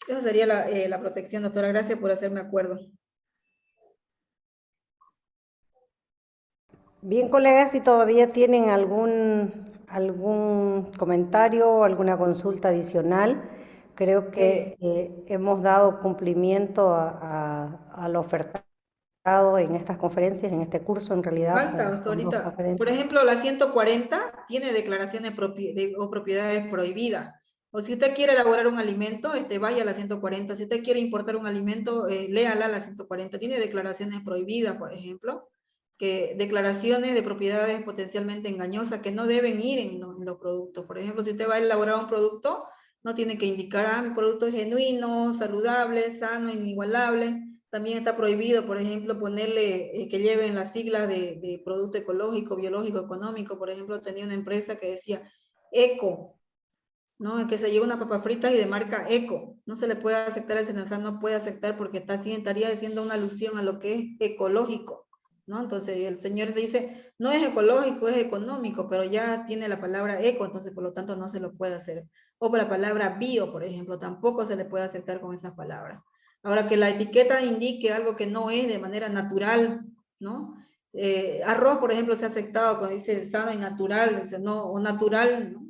Esa sería la protección, doctora. Gracias por hacerme acuerdo. Bien, colegas, si todavía tienen algún comentario o alguna consulta adicional, creo que hemos dado cumplimiento a lo ofertado en estas conferencias, en este curso en realidad, Falta, son dos doctorita. Por conferencias. ejemplo, la 140 tiene declaraciones o propiedades prohibidas. O si usted quiere elaborar un alimento, vaya a la 140. Si usted quiere importar un alimento, léala la 140. Tiene declaraciones prohibidas, por ejemplo, que declaraciones de propiedades potencialmente engañosas que no deben ir en los productos. Por ejemplo, si usted va a elaborar un producto, no tiene que indicar, mi producto es genuino, saludable, sano, inigualable. También está prohibido, por ejemplo, ponerle que lleven las siglas de producto ecológico, biológico, económico. Por ejemplo, tenía una empresa que decía eco, ¿no? Que se lleva una papa frita y de marca eco. No se le puede aceptar, el SENASA no puede aceptar porque estaría haciendo una alusión a lo que es ecológico. ¿no? Entonces el señor dice, no es ecológico, es económico, pero ya tiene la palabra eco, entonces por lo tanto no se lo puede hacer. O por la palabra bio, por ejemplo, tampoco se le puede aceptar con esa palabra. Ahora que la etiqueta indique algo que no es de manera natural, ¿no? Arroz, por ejemplo, se ha aceptado cuando dice sano y natural, dice, no, o natural, ¿no?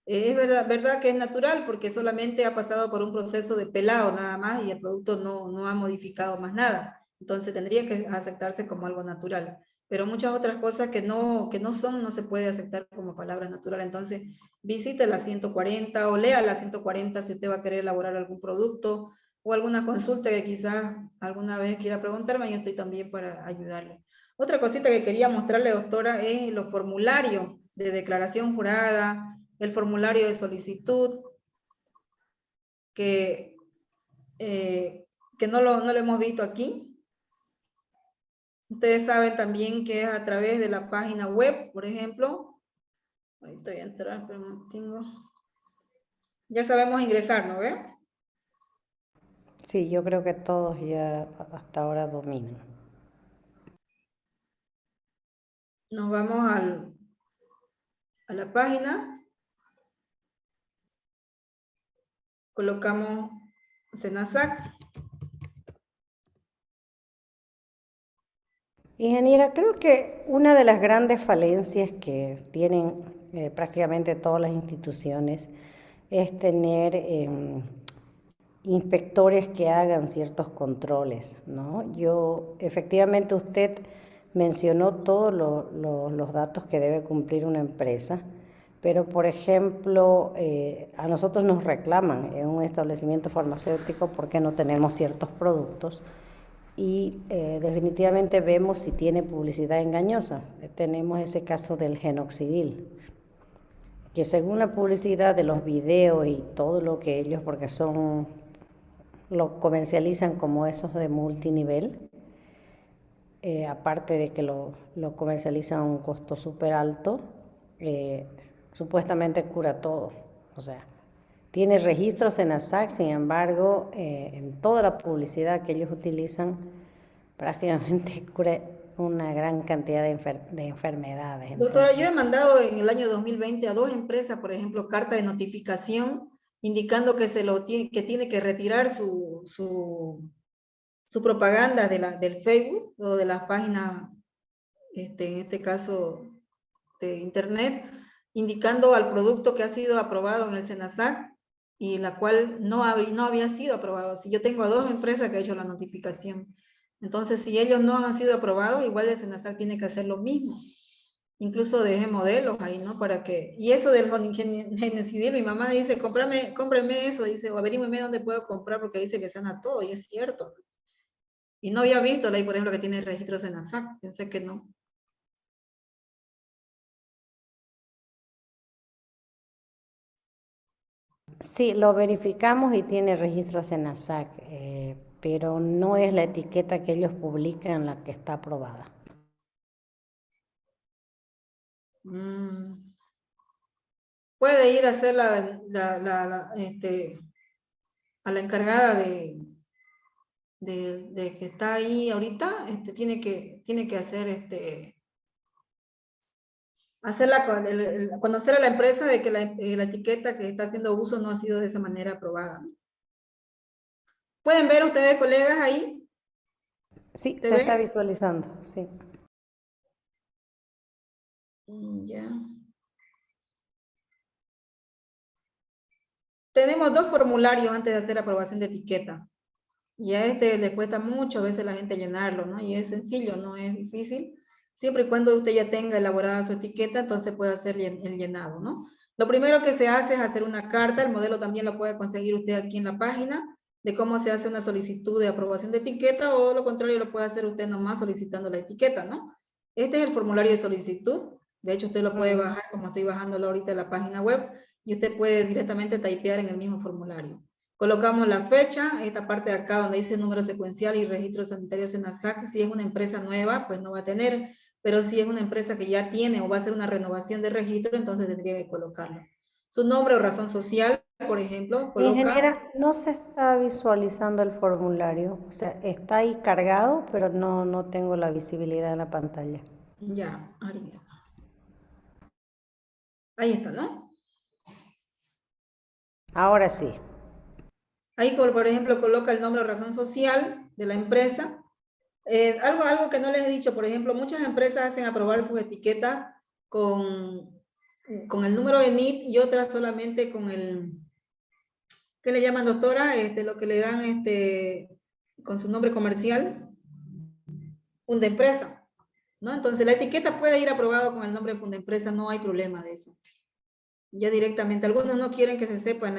Es verdad que es natural porque solamente ha pasado por un proceso de pelado nada más y el producto no ha modificado más nada. Entonces tendría que aceptarse como algo natural. Pero muchas otras cosas que no son, no se puede aceptar como palabra natural. Entonces visite la 140 o lea la 140 si usted va a querer elaborar algún producto o alguna consulta que quizás alguna vez quiera preguntarme, yo estoy también para ayudarle. Otra cosita que quería mostrarle, doctora, es los formularios de declaración jurada, el formulario de solicitud, que, que no lo hemos visto aquí. Ustedes saben también que es a través de la página web, por ejemplo. Ahorita voy a entrar, pero no tengo. Ya sabemos ingresar, ¿no ve? Sí, yo creo que todos ya hasta ahora dominan. Nos vamos a la página. Colocamos Senasac. Ingeniera, creo que una de las grandes falencias que tienen prácticamente todas las instituciones es tener inspectores que hagan ciertos controles, ¿no? Efectivamente, usted mencionó todos los datos que debe cumplir una empresa, pero por ejemplo, a nosotros nos reclaman en un establecimiento farmacéutico porque no tenemos ciertos productos y definitivamente vemos si tiene publicidad engañosa. Tenemos ese caso del Genoxidil, que según la publicidad de los videos y todo lo que ellos, porque lo comercializan como esos de multinivel, aparte de que lo comercializan a un costo súper alto, supuestamente cura todo. O sea, tiene registros en ASAC, sin embargo, en toda la publicidad que ellos utilizan, prácticamente cura una gran cantidad de enfermedades. Doctora, yo Entonces, he mandado en el año 2020 a 2 empresas, por ejemplo, carta de notificación indicando que que tiene que retirar su propaganda del Facebook o de las páginas, en este caso de Internet, indicando al producto que ha sido aprobado en el SENASAC y la cual no había sido aprobado. Si yo tengo a 2 empresas que han hecho la notificación. Entonces, si ellos no han sido aprobados, igual el SENASAC tiene que hacer lo mismo. Incluso dejé modelos ahí, ¿no? Para que, y eso del genocidil, mi mamá dice, cómpreme eso, dice, o averígüeme dónde puedo comprar porque dice que sana todo, y es cierto. Y no había visto la ley, por ejemplo, que tiene registros en ASAC, pensé que no. sí, lo verificamos y tiene registros en ASAC, pero no es la etiqueta que ellos publican la que está aprobada. Puede ir a hacer a la encargada de que está ahí ahorita, tiene que hacer, conocer a la empresa de que la etiqueta que está haciendo uso no ha sido de esa manera aprobada. ¿Pueden ver ustedes, colegas, ahí? Sí, ¿Se se está ve? visualizando, sí. Ya. Tenemos 2 formularios antes de hacer aprobación de etiqueta. Y a le cuesta mucho a veces a la gente llenarlo, ¿no? Y es sencillo, no es difícil. Siempre y cuando usted ya tenga elaborada su etiqueta, entonces puede hacer el llenado, ¿no? Lo primero que se hace es hacer una carta, el modelo también lo puede conseguir usted aquí en la página, de cómo se hace una solicitud de aprobación de etiqueta, o lo contrario lo puede hacer usted nomás solicitando la etiqueta, ¿no? Este es el formulario de solicitud, de hecho usted lo puede bajar como estoy bajándolo ahorita en la página web, y usted puede directamente typear en el mismo formulario. Colocamos la fecha, esta parte de acá donde dice número secuencial y registros sanitarios en ASAC. Si es una empresa nueva, pues no va a tener, pero si es una empresa que ya tiene o va a hacer una renovación de registro, entonces tendría que colocarlo. Su nombre o razón social, por ejemplo, coloca. Ingeniera, no se está visualizando el formulario, o sea, está ahí cargado, pero no tengo la visibilidad en la pantalla. Ya, Ariel. Ahí está, ¿no? Ahora sí. Ahí, por ejemplo, coloca el nombre o razón social de la empresa. Algo que no les he dicho, por ejemplo, muchas empresas hacen aprobar sus etiquetas con el número de NIT y otras solamente con el, ¿qué le llaman, doctora? Lo que le dan con su nombre comercial, Fundempresa, ¿no? Entonces la etiqueta puede ir aprobado con el nombre de Fundempresa, no hay problema de eso. Ya directamente, algunos no quieren que se sepa,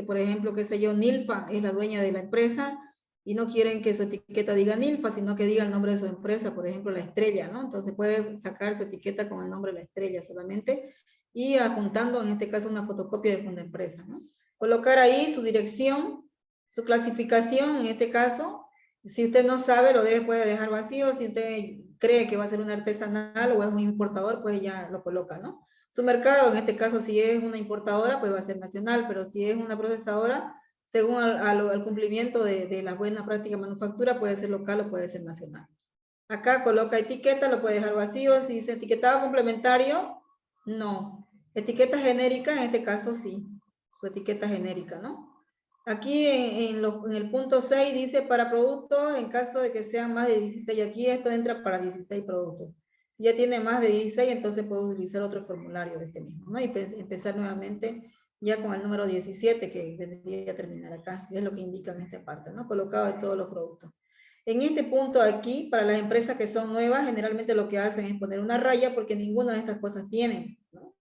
por ejemplo, qué sé yo, Nilfa es la dueña de la empresa y no quieren que su etiqueta diga Nilfa, sino que diga el nombre de su empresa, por ejemplo, La Estrella, ¿no? Entonces puede sacar su etiqueta con el nombre de La Estrella solamente y adjuntando, en este caso, una fotocopia de Fundempresa, ¿no? Colocar ahí su dirección, su clasificación, en este caso, si usted no sabe, puede dejar vacío, si usted cree que va a ser un artesanal o es un importador, pues ya lo coloca, ¿no? Su mercado, en este caso, si es una importadora, pues va a ser nacional, pero si es una procesadora, según al cumplimiento de la buena práctica de manufactura, puede ser local o puede ser nacional. Acá coloca etiqueta, lo puede dejar vacío. Si dice etiquetado complementario, no. Etiqueta genérica, en este caso sí, su etiqueta genérica, ¿no? Aquí en el punto 6 dice para productos, en caso de que sean más de 16, aquí esto entra para 16 productos. Si ya tiene más de 16, entonces puedo utilizar otro formulario de este mismo, ¿no? Y empezar nuevamente ya con el número 17, que vendría a terminar acá, es lo que indica en esta parte, ¿no? Colocado de todos los productos. En este punto aquí, para las empresas que son nuevas, generalmente lo que hacen es poner una raya porque ninguna de estas cosas tienen, ¿no?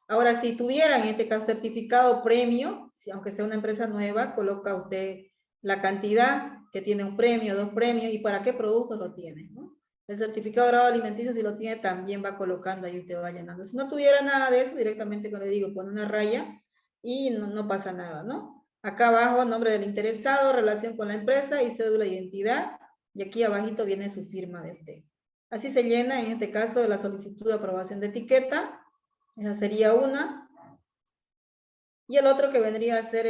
Ahora, si tuvieran, en este caso, certificado premio, aunque sea una empresa nueva, coloca usted la cantidad que tiene un premio, 2 premios, y para qué productos lo tiene, ¿no? El certificado de grado alimenticio, si lo tiene, también va colocando ahí, usted va llenando. Si no tuviera nada de eso, directamente, como le digo, pone una raya y no pasa nada, ¿no? Acá abajo, nombre del interesado, relación con la empresa y cédula de identidad, y aquí abajito viene su firma de usted. Así se llena, en este caso, la solicitud de aprobación de etiqueta. Esa sería una. Y el otro que vendría a ser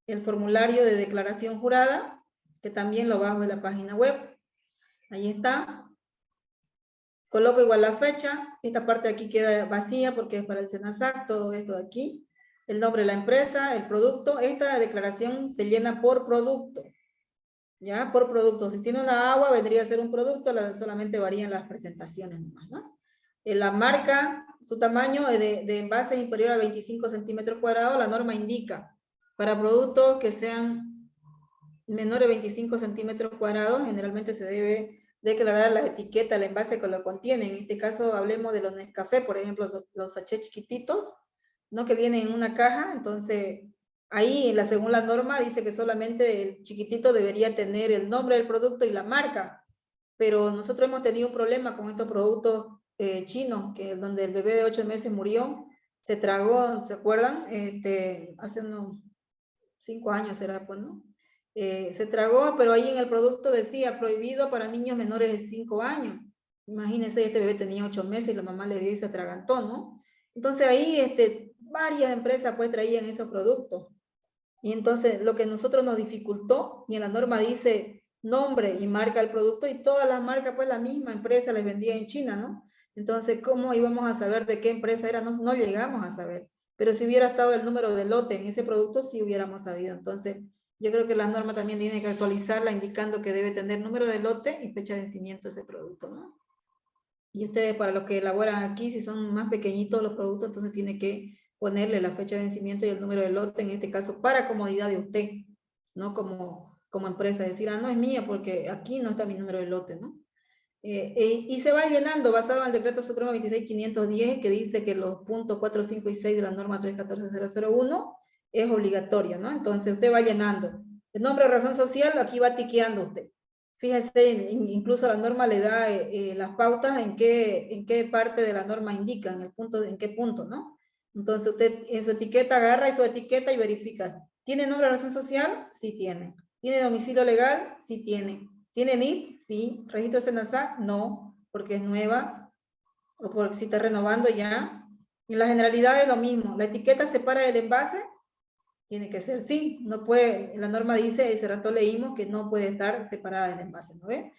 el formulario de declaración jurada, que también lo bajo en la página web. Ahí está. Coloco igual la fecha. Esta parte de aquí queda vacía porque es para el SENASAC, todo esto de aquí. El nombre de la empresa, el producto. Esta declaración se llena por producto. ¿Ya? Por producto. Si tiene una agua, vendría a ser un producto, solamente varían las presentaciones nomás, ¿no? La marca, su tamaño de envase es inferior a 25 centímetros cuadrados, la norma indica. Para productos que sean menores de 25 centímetros cuadrados, generalmente se debe declarar la etiqueta, el envase que lo contiene. En este caso, hablemos de los Nescafé, por ejemplo, los sachets chiquititos, ¿no? Que vienen en una caja, entonces ahí, según la norma, dice que solamente el chiquitito debería tener el nombre del producto y la marca, pero nosotros hemos tenido un problema con estos productos chinos, donde el bebé de 8 meses murió, se tragó, ¿se acuerdan? Hace unos 5 años era, pues, ¿no? Se tragó, pero ahí en el producto decía prohibido para niños menores de 5 años. Imagínense, este bebé tenía 8 meses y la mamá le dio y se atragantó, ¿no? Entonces ahí varias empresas pues traían esos productos. Y entonces lo que nosotros nos dificultó, y en la norma dice nombre y marca del producto, y todas las marcas, pues la misma empresa les vendía en China, ¿no? Entonces, ¿cómo íbamos a saber de qué empresa era? No llegamos a saber. Pero si hubiera estado el número de lote en ese producto, sí hubiéramos sabido. Entonces, yo creo que la norma también tiene que actualizarla, indicando que debe tener número de lote y fecha de vencimiento ese producto, ¿no? Y ustedes, para los que elaboran aquí, si son más pequeñitos los productos, entonces tiene que ponerle la fecha de vencimiento y el número de lote, en este caso, para comodidad de usted, ¿no? Como empresa, decir, no es mía porque aquí no está mi número de lote, ¿no? Y se va llenando basado en el Decreto Supremo 26510, que dice que los puntos 4, 5 y 6 de la norma 314001 es obligatorio, ¿no? Entonces usted va llenando. El nombre de razón social, aquí va tiqueando usted. Fíjese, incluso la norma le da las pautas en qué parte de la norma indican, en qué punto, ¿no? Entonces usted en su etiqueta agarra su etiqueta y verifica. ¿Tiene nombre de razón social? Sí tiene. ¿Tiene domicilio legal? Sí tiene. ¿Tiene NIT? Sí. ¿Registro SENASAC? No, porque es nueva. O porque si está renovando ya. Y la generalidad es lo mismo. La etiqueta separa del envase, tiene que ser sí. No puede, la norma dice, ese rato leímos que no puede estar separada del envase, ¿no ve?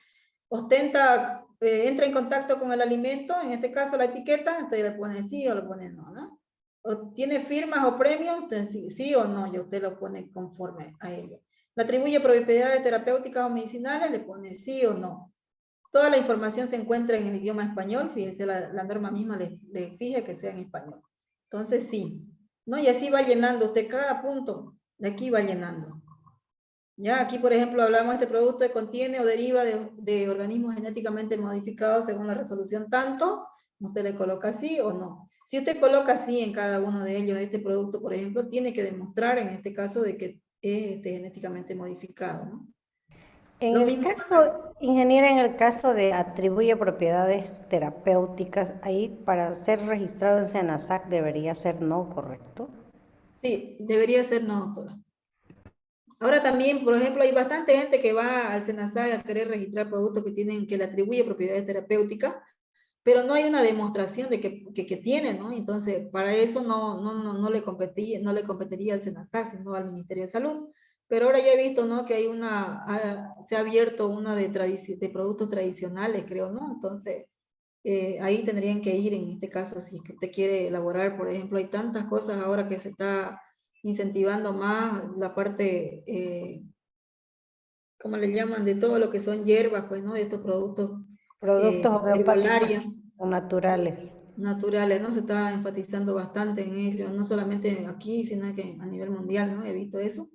Ostenta, entra en contacto con el alimento, en este caso la etiqueta, entonces le pone sí o le pone no, ¿no? O tiene firmas o premios, entonces sí, sí o no, y usted lo pone conforme a ello. Le atribuye propiedades terapéuticas o medicinales, le pone sí o no. Toda la información se encuentra en el idioma español, fíjense, la norma misma le exige que sea en español. Entonces sí, ¿no? Y así va llenando usted cada punto, de aquí va llenando. Ya, aquí por ejemplo hablamos de este producto que contiene o deriva de organismos genéticamente modificados según la resolución tanto, usted le coloca sí o no. Si usted coloca sí en cada uno de ellos, este producto por ejemplo, tiene que demostrar en este caso de que es genéticamente modificado, ¿no? En Lo el mismo, caso, ingeniera, en el caso de atribuye propiedades terapéuticas, ahí para ser registrado en SENASAC debería ser no, ¿correcto? sí, debería ser no, doctora. Ahora también, por ejemplo, hay bastante gente que va al SENASAG a querer registrar productos que tienen, que le atribuye propiedades terapéuticas, pero no hay una demostración de que tiene, ¿no? Entonces, para eso no le competiría al SENASAG, sino al Ministerio de Salud. Pero ahora ya he visto, ¿no? Que hay se ha abierto una de productos tradicionales, creo, ¿no? Entonces, ahí tendrían que ir en este caso, si es que usted quiere elaborar, por ejemplo, hay tantas cosas ahora que se está incentivando más la parte, ¿cómo le llaman? De todo lo que son hierbas, pues, ¿no? De estos productos Productos homeopáticos herbolarios o naturales. naturales, ¿no? Se está enfatizando bastante en ello, no solamente aquí, sino que a nivel mundial, ¿no? He visto eso.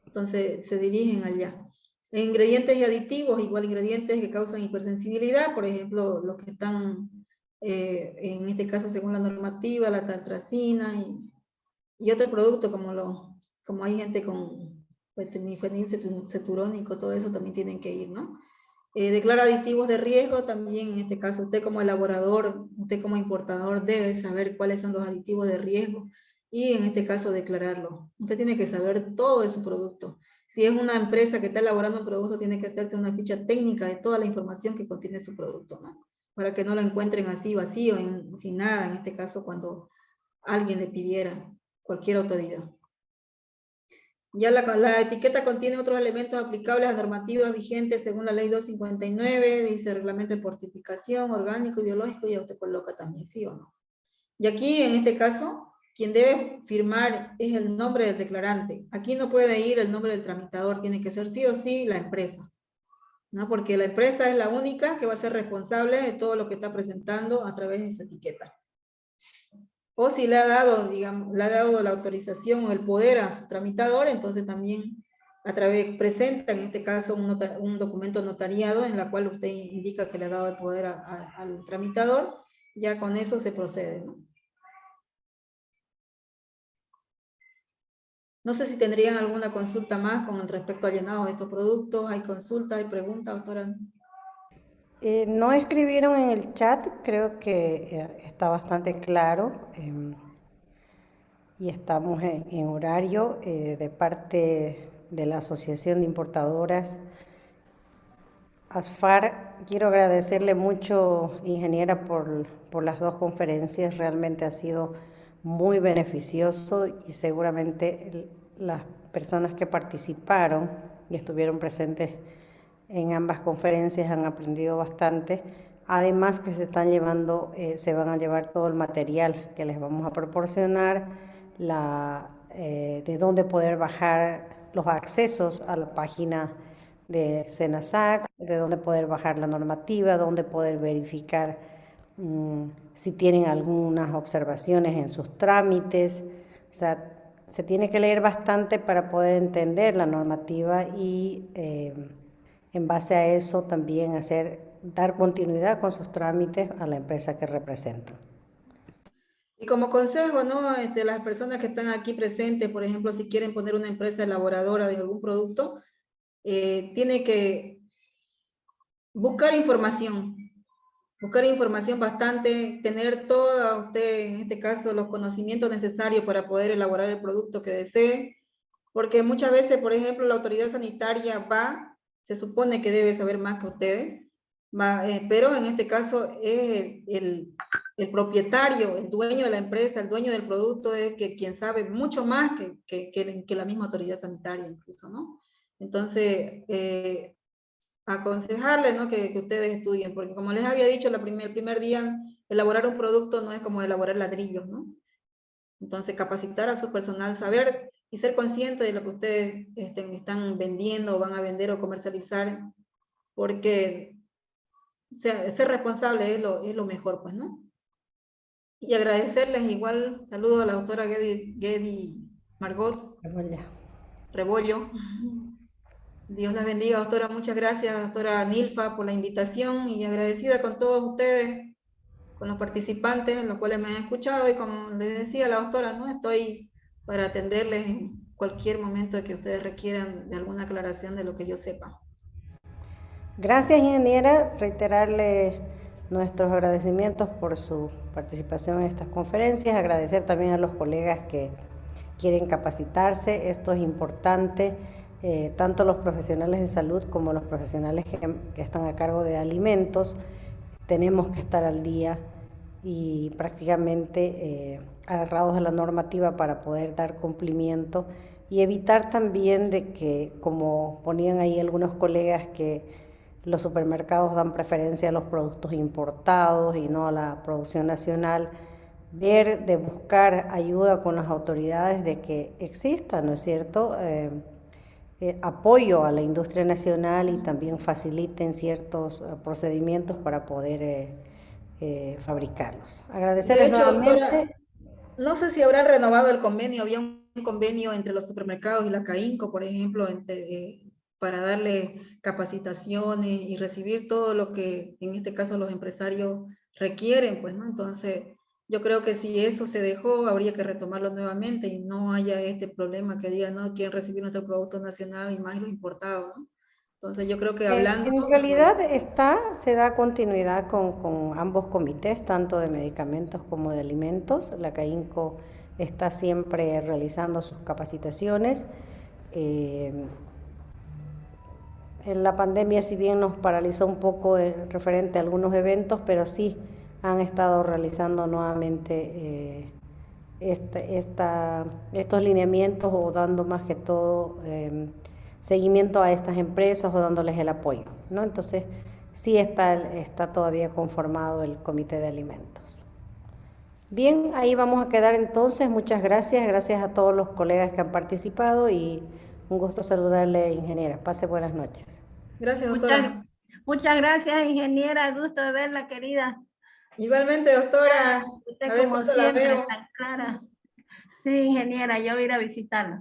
Entonces se dirigen allá. Ingredientes y aditivos, igual ingredientes que causan hipersensibilidad, por ejemplo, los que están, en este caso según la normativa, la tartracina y otro producto como hay gente con fenilceturónico, todo eso también tienen que ir, ¿no? Declara aditivos de riesgo también, en este caso usted como elaborador, usted como importador debe saber cuáles son los aditivos de riesgo y en este caso declararlo. Usted tiene que saber todo de su producto. Si es una empresa que está elaborando un producto, tiene que hacerse una ficha técnica de toda la información que contiene su producto, ¿no? Para que no lo encuentren así vacío, sin nada, en este caso cuando alguien le pidiera, cualquier autoridad. Ya la etiqueta contiene otros elementos aplicables a normativas vigentes según la ley 259, dice reglamento de fortificación, orgánico y biológico, y usted coloca también, ¿sí o no? Y aquí, en este caso, quien debe firmar es el nombre del declarante. Aquí no puede ir el nombre del tramitador, tiene que ser sí o sí la empresa, ¿no? Porque la empresa es la única que va a ser responsable de todo lo que está presentando a través de esa etiqueta. O si le ha dado, digamos, le ha dado la autorización o el poder a su tramitador, entonces también presenta en este caso un documento notariado en la cual usted indica que le ha dado el poder al tramitador, ya con eso se procede, ¿no? No sé si tendrían alguna consulta más con respecto al llenado de estos productos. ¿Hay consultas, hay preguntas, doctora? No escribieron en el chat, creo que está bastante claro y estamos en horario de parte de la Asociación de Importadoras ASFAR. Quiero agradecerle mucho, ingeniera, por las dos conferencias. Realmente ha sido muy beneficioso y seguramente las personas que participaron y estuvieron presentes en ambas conferencias han aprendido bastante. Además que se van a llevar todo el material que les vamos a proporcionar, de dónde poder bajar los accesos a la página de SENASAC, de dónde poder bajar la normativa, dónde poder verificar si tienen algunas observaciones en sus trámites. O sea, se tiene que leer bastante para poder entender la normativa y en base a eso también dar continuidad con sus trámites a la empresa que representan. Y como consejo, ¿no? Las personas que están aquí presentes, por ejemplo, si quieren poner una empresa elaboradora de algún producto, tiene que buscar información bastante, tener toda usted, en este caso, los conocimientos necesarios para poder elaborar el producto que desee, porque muchas veces, por ejemplo, la autoridad sanitaria se supone que debe saber más que ustedes, pero en este caso es el propietario, el dueño de la empresa, el dueño del producto es quien sabe mucho más que la misma autoridad sanitaria incluso, ¿no? Entonces, aconsejarles, ¿no? Que ustedes estudien, porque como les había dicho el primer día, elaborar un producto no es como elaborar ladrillos, ¿no? Entonces, capacitar a su personal, saber y ser consciente de lo que ustedes están vendiendo o van a vender o comercializar, porque ser responsable es lo mejor, pues, ¿no? Y agradecerles igual, saludo a la doctora Gedi Margot Rebollo. Rebollo. Dios la bendiga, doctora. Muchas gracias, doctora Nilfa, por la invitación y agradecida con todos ustedes, con los participantes, los cuales me han escuchado. Y como les decía la doctora, ¿no? Estoy para atenderles en cualquier momento que ustedes requieran de alguna aclaración de lo que yo sepa. Gracias, ingeniera. Reiterarle nuestros agradecimientos por su participación en estas conferencias. Agradecer también a los colegas que quieren capacitarse. Esto es importante. Tanto los profesionales de salud como los profesionales que están a cargo de alimentos, tenemos que estar al día y prácticamente agarrados a la normativa para poder dar cumplimiento y evitar también de que, como ponían ahí algunos colegas, que los supermercados dan preferencia a los productos importados y no a la producción nacional, ver de buscar ayuda con las autoridades de que exista, ¿no es cierto?, apoyo a la industria nacional y también faciliten ciertos procedimientos para poder fabricarlos. Agradecerles De hecho, doctora, nuevamente. no sé si habrán renovado el convenio, había un convenio entre los supermercados y la CAINCO, por ejemplo, para darle capacitaciones y recibir todo lo que en este caso los empresarios requieren, pues, ¿no? Entonces, yo creo que si eso se dejó, habría que retomarlo nuevamente y no haya este problema que digan, no, quieren recibir nuestro producto nacional y más lo importado, ¿no? Entonces, yo creo que hablando... En realidad se da continuidad con ambos comités, tanto de medicamentos como de alimentos. La CAINCO está siempre realizando sus capacitaciones. En la pandemia, si bien nos paralizó un poco referente a algunos eventos, pero sí han estado realizando nuevamente estos lineamientos o dando más que todo seguimiento a estas empresas o dándoles el apoyo, ¿no? Entonces, sí está todavía conformado el comité de alimentos. Bien, ahí vamos a quedar entonces. Muchas gracias. Gracias a todos los colegas que han participado y un gusto saludarle, ingeniera. Pase buenas noches. Gracias, doctora. Muchas gracias, ingeniera. Gusto de verla, querida. Igualmente, doctora. Usted A ver como cuándo la siempre veo. tan clara. Sí, ingeniera, yo voy a ir a visitarla.